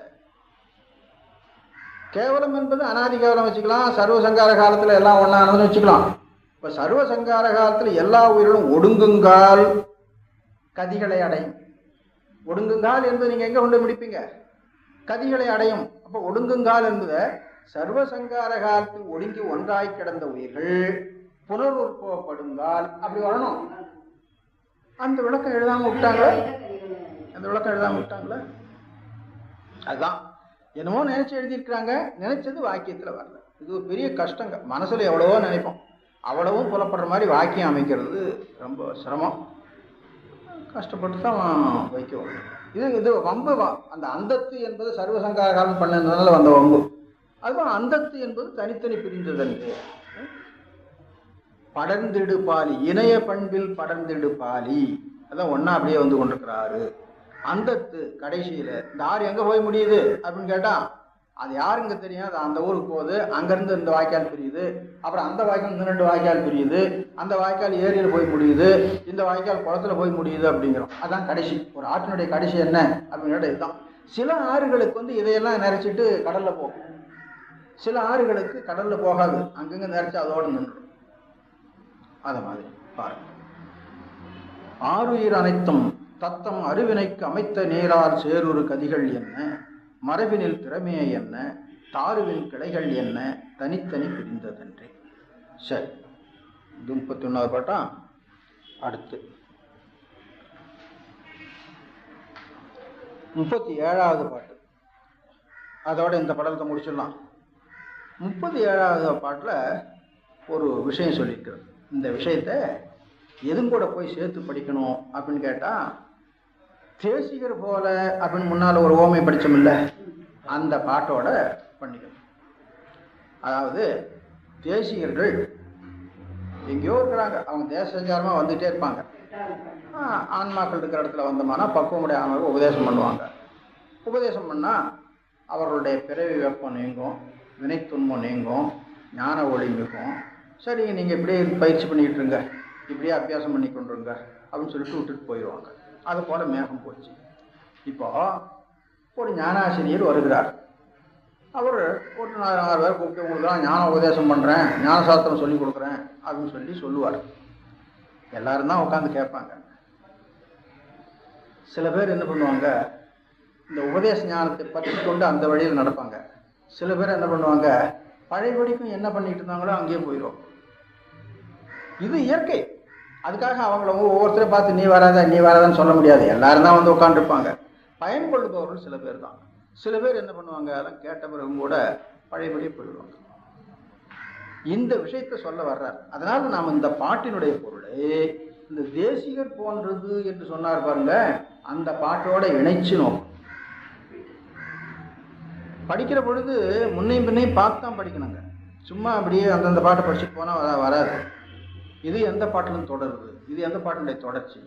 கேவலம் என்பது அனாதி கேவலம் வச்சுக்கலாம், சர்வசங்கார காலத்துல எல்லாம் ஒன்னானதுன்னு வச்சுக்கலாம். இப்ப சர்வசங்கார காலத்துல எல்லா உயிர்களும் ஒடுங்குங்கால் கதிகளை அடையும். ஒடுங்குங்கால் என்பது நீங்க எங்க கொண்டு முடிப்பீங்க? கதிகளை அடையும். அப்ப ஒடுங்குங்கால் என்பதை சர்வசங்கார காலத்தில் ஒடுங்கி ஒன்றாய் கிடந்த உயிர்கள் புனருற்படுங்கால் அப்படி வரணும். அந்த விளக்கம் எழுதாம விட்டாங்களா? அந்த விளக்கம் எழுதாம விட்டாங்களா? அதுதான் என்னமோ நினைச்சு எழுதியிருக்கிறாங்க, நினைச்சது வாக்கியத்துல வரல. இது ஒரு பெரிய கஷ்டங்க. மனசுல எவ்வளவோ நினைப்போம், அவ்வளவும் புலப்படுற மாதிரி வாக்கியம் அமைக்கிறது ரொம்ப சிரமம். கஷ்டப்பட்டு தான் வைக்கும். இது வம்பு. அந்த அந்தத்து என்பது சர்வசங்கார காலம் பண்ணதுனால வந்த வம்பு. அதுதான் அந்தத்து என்பது தனித்தனி பிரிந்ததன்று. படர்ந்திடு பாலி, இணைய பண்பில் படர்ந்திடு பாலி, அதான் ஒன்னா அப்படியே வந்து கொண்டிருக்கிறாரு. அந்தத்து கடைசியில இந்த ஆறு எங்க போய் முடியுது அப்படின்னு கேட்டா அது யாருங்க தெரியும்? அது அந்த ஊருக்கு போகுது, அங்கிருந்து இந்த வாய்க்கால் பிரியுது, அப்புறம் அந்த வாய்க்கால் இந்த 2 வாய்க்கால் பிரியுது, அந்த வாய்க்கால் ஏரியில் போய் முடியுது, இந்த வாய்க்கால் குளத்துல போய் முடியுது அப்படிங்கிறோம். அதான் கடைசி. ஒரு ஆற்றினுடைய கடைசி என்ன அப்படிங்கிற இதுதான். சில ஆறுகளுக்கு இதையெல்லாம் நிறைச்சிட்டு கடல்ல போகும், சில ஆறுகளுக்கு கடல்ல போகாது, அங்கங்க நிறைச்சு அதோடு நின்று. அத மாதிரி பாருங்க. ஆறுயிர் அனைத்தும் தத்தம் அருவினைக்கு அமைத்த நீரார் சேரூர் கதிகள் என்ன, மரபினில் திறமையை என்ன, தாருவின் கிளைகள் என்ன, தனித்தனி பிரிந்ததன்றே. சரி, இது 31வது பாட்டா. அடுத்து 37வது பாட்டு. அதோட இந்த படத்தை முடிச்சிடலாம். 37வது பாட்டுல ஒரு விஷயம் சொல்லியிருக்கிறது. இந்த விஷயத்த எதுவும் கூட போய் சேர்த்து படிக்கணும் அப்படின்னு கேட்டா, தேசிகர் போல அப்படின்னு முன்னால ஒரு ஓமை படிச்சோம்ல, அந்த பாட்டோட பண்ணிக்கணும். அதாவது தேசிகர்கள் எங்கேயோ இருக்கிறாங்க, அவங்க தேச சஞ்சாரமா வந்துட்டே இருப்பாங்க. ஆன்மாக்கள் இருக்கிற இடத்துல வந்தோம்னா பக்குவமுடைய ஆன்மாவுக்கு உபதேசம் பண்ணுவாங்க. உபதேசம் பண்ணா அவர்களுடைய பிறவி வெப்பம் நீங்கும், வினை துன்பம் நீங்கும், ஞான ஒளி மிகும். சரி, நீங்க இப்படியே பயிற்சி பண்ணிக்கிட்டு இருங்க, இப்படியே அபியாசம் பண்ணி கொண்டுருங்க அப்படின்னு சொல்லிட்டு விட்டுட்டு போயிடுவாங்க. அது போல மேகம் போச்சு. இப்போ ஒரு ஞானாசிரியர் வருகிறார். அவர் ஒரு 4 பேர் கூப்பிட்டு உங்களுக்கு ஞான உபதேசம் பண்றேன், ஞான சாஸ்திரம் சொல்லி கொடுக்குறேன் அப்படின்னு சொல்லுவார். எல்லாரும் தான் உட்காந்து கேட்பாங்க. சில பேர் என்ன பண்ணுவாங்க, இந்த உபதேச ஞானத்தை பற்றி கொண்டு அந்த வழியில் நடப்பாங்க. சில பேர் என்ன பண்ணுவாங்க, பழையபடிக்கும் என்ன பண்ணிட்டு இருந்தாங்களோ அங்கேயே போயிடும். இது இயற்கை. அதுக்காக அவங்கள ஒவ்வொருத்தரை பார்த்து நீ வராதான்னு சொல்ல முடியாது. எல்லாரும் தான் வந்து உட்காந்துருப்பாங்க. பயன்படுபவர்கள் சில பேர் தான். சில பேர் என்ன பண்ணுவாங்க, அதெல்லாம் கேட்ட பிறகு கூட பழையபடியே போயிடுவாங்க. இந்த விஷயத்த சொல்ல வர்றார். அதனால நாம் இந்த பாட்டினுடைய பொருளை இந்த தேசிகர் போன்றது என்று சொன்னார் பாருங்க, அந்த பாட்டோட இணைச்சு நோக்கும். படிக்கிற பொழுது முன்னையும் பின்னையும் பார்த்து தான் படிக்கணுங்க. சும்மா அப்படியே அந்தந்த பாட்டை படிச்சுட்டு போனால் வராது. இது எந்த பாட்டிலும் தொடருது, இது எந்த பாட்டினுடைய தொடர்ச்சி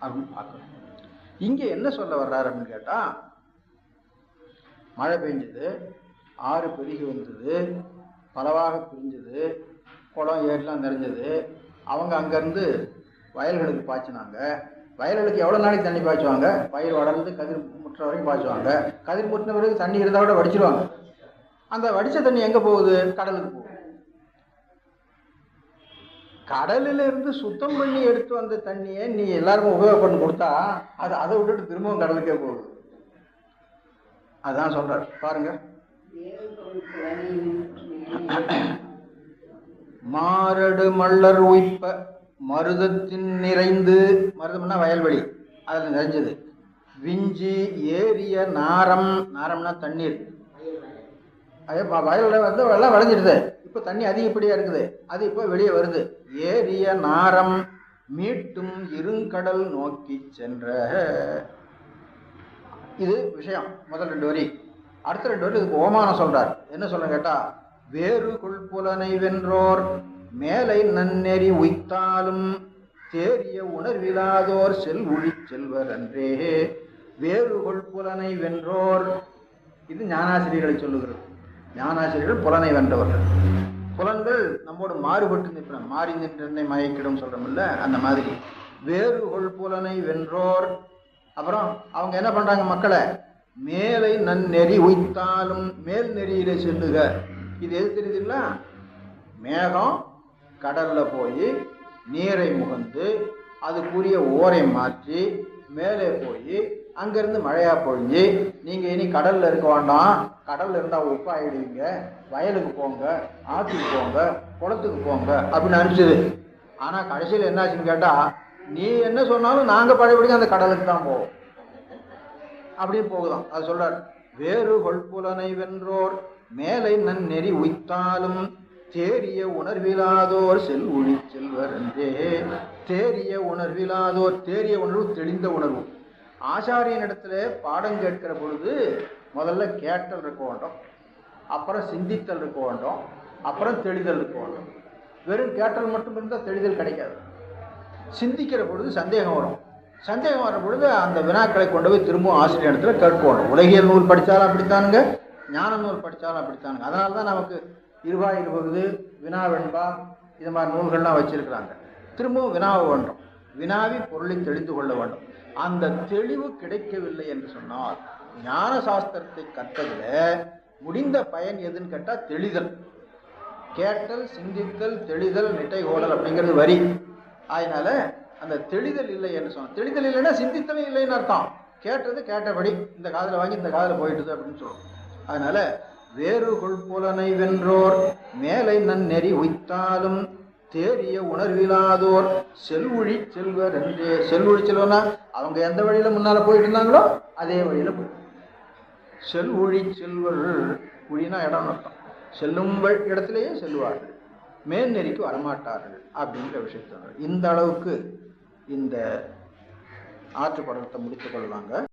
அப்படின்னு பார்க்கணும். இங்கே என்ன சொல்ல வர்றாரு அப்படின்னு கேட்டா, மழை பெஞ்சது, ஆறு பெருகி வந்தது, பலவாக பிரிஞ்சது, குளம் ஏரிலாம் நிறைஞ்சது. அவங்க அங்கேருந்து வயல்களுக்கு பாய்ச்சினாங்க. வயல்களுக்கு எவ்வளோ நாளைக்கு தண்ணி பாய்ச்சுவாங்க? பயிர் வளர்ந்து கதிர் முற்ற முற்ற வரைக்கும் பாய்ச்சுவாங்க. கதிர் முற்றின பிறகு தண்ணி இருந்தால் கூட வடிச்சிருவாங்க. அந்த வடித்த தண்ணி எங்கே போகுது? கடலுக்கு போகுது. கடலில் இருந்து சுத்தம் பண்ணி எடுத்து வந்த தண்ணியை நீ எல்லாருக்கும் உபயோகப்பட்டு கொடுத்தா அது அதை விட்டுட்டு திரும்பவும் கடலுக்கே போகுது. அதான் சொல்றார் பாருங்க. மாரடு மல்லர் உய்ப்ப மருதத்தின் நிறைந்து, மருதம்னா வயல்வெளி, அதில் நிறைஞ்சது. விஞ்சி ஏரிய நாரம், நாரம்னா தண்ணீர், அதே வயலில் வந்து எல்லாம் விளைஞ்சிடுது. இப்போ தண்ணி அதிகப்படியாக இருக்குது, அது இப்போ வெளியே வருது. ஏரிய நாரம் மீட்டும் இருங்கடல் நோக்கி சென்ற. இது விஷயம் முதல் 2 வரி. அடுத்த 2 வரி இதுக்கு ஓமானம் சொல்றார். என்ன சொல்ல கேட்டா, வேறு கொள்புலனை வென்றோர் மேலை நன்னெறி உய்த்தாலும் தேறிய உணர்விலாதோர் செல்வொழி செல்வர் அன்றே. வேறு கொள்புலனை வென்றோர், இது ஞானாசிரியர்களை சொல்லுகிறது. ஞானாசிரியர்கள் புலனை வென்றவர்கள். புலன்கள் நம்மோடு மாறுபட்டு நிற்கிற, மாறி நின்றனை மயக்கிடும் சொல்றோம்ல, அந்த மாதிரி. வேறு கொள்புலனை வென்றோர், அப்புறம் அவங்க என்ன பண்றாங்க? மக்களை மேலை நன்னெறி உய்த்தாலும் மேல் நெறியில செல்லுக. இது எது தெரியுதுங்களா? மேகம் கடல்ல போய் நீரை முகந்து அதுக்குரிய ஓரை மாற்றி மேலே போய் அங்கிருந்து மழையா பொழிஞ்சு, நீங்க இனி கடல்ல இருக்க வேண்டாம், கடல்ல இருந்தா உப்பாயிடுவீங்க, வயலுக்கு போங்க, ஆற்றுக்கு போங்க, குளத்துக்கு போங்க அப்படின்னு அனுப்பிச்சது. ஆனா கடைசியில் என்னாச்சுன்னு கேட்டா, நீ என்ன சொன்னாலும் நாங்க பழையபடியும் அந்த கடலுக்கு தான் போவோம் அப்படின்னு போகுதான். அது சொல்றார். வேறு கொள்புலனை வென்றோர் மேலை நன்னெறி உய்த்தாலும் தேறிய உணர்விலாதோர் செல்வொழி செல்வர் என்றே. தேறிய உணர்விலாதோர், தேறிய உணர்வு தெளிந்த உணர்வு. ஆச்சாரியனிடத்துல பாடம் கேட்கிற பொழுது முதல்ல கேட்டல் இருக்க வேண்டும், அப்புறம் சிந்தித்தல் இருக்க வேண்டும், அப்புறம் தெளிதல் இருக்க வேண்டும். வெறும் கேட்டல் மட்டும் இருந்தால் தெளிதல் கிடைக்காது. சிந்திக்கிற பொழுது சந்தேகம் வரும். சந்தேகம் வர பொழுது அந்த வினாக்களை கொண்டு போய் திரும்பவும் ஆசிரியர் இடத்துல கேட்கணும். உலகியல் நூல் படித்தாலும் அப்படித்தானுங்க, ஞான நூல் படித்தாலும் அப்படித்தானுங்க. அதனால தான் நமக்கு இருபா இருபகுது, வினா வெண்பா, இது மாதிரி நூல்கள்லாம் வச்சிருக்கிறாங்க. திரும்பவும் வினாவை வேண்டும், வினாவி பொருளை தெரிந்து கொள்ள வேண்டும். அந்த தெளிவு கிடைக்கவில்லை என்று சொன்னால் ஞான சாஸ்திரத்தை கற்றதில் முடிந்த பயன் எதுன்னு கேட்டால் தெளிதல். கேட்டல், சிந்தித்தல், தெளிதல், நிட்டை கோடல் அப்படிங்கிறது வரி. அதனால அந்த தெளிதல் இல்லை என்று சொன்ன, தெளிதல் இல்லைன்னா சிந்தித்தலே இல்லைன்னு அர்த்தம். கேட்டது கேட்டபடி இந்த காதில் வாங்கி இந்த காதில் போயிட்டுது அப்படின்னு சொல்லுவோம். அதனால வேறு கொள்புலனை வென்றோர் மேலை நன்னெறி உய்த்தாலும் தேறிய உணர்விலாதோர் செல்வொழி செல்வர் என்றே. செல்வொழி செல்வனா அவங்க எந்த வழியில முன்னால போயிட்டு இருந்தாங்களோ அதே வழியில போயிட்டு. செல்வொழி செல்வர், ஒழினா இடம் அர்த்தம். செல்லும் இடத்திலேயே செல்வார்கள், மேல்நெறிக்கு வரமாட்டார்கள் அப்படிங்கிற விஷயத்த இந்த அளவுக்கு இந்த ஆற்றுப்படத்தை முடித்துக் கொள்வாங்க.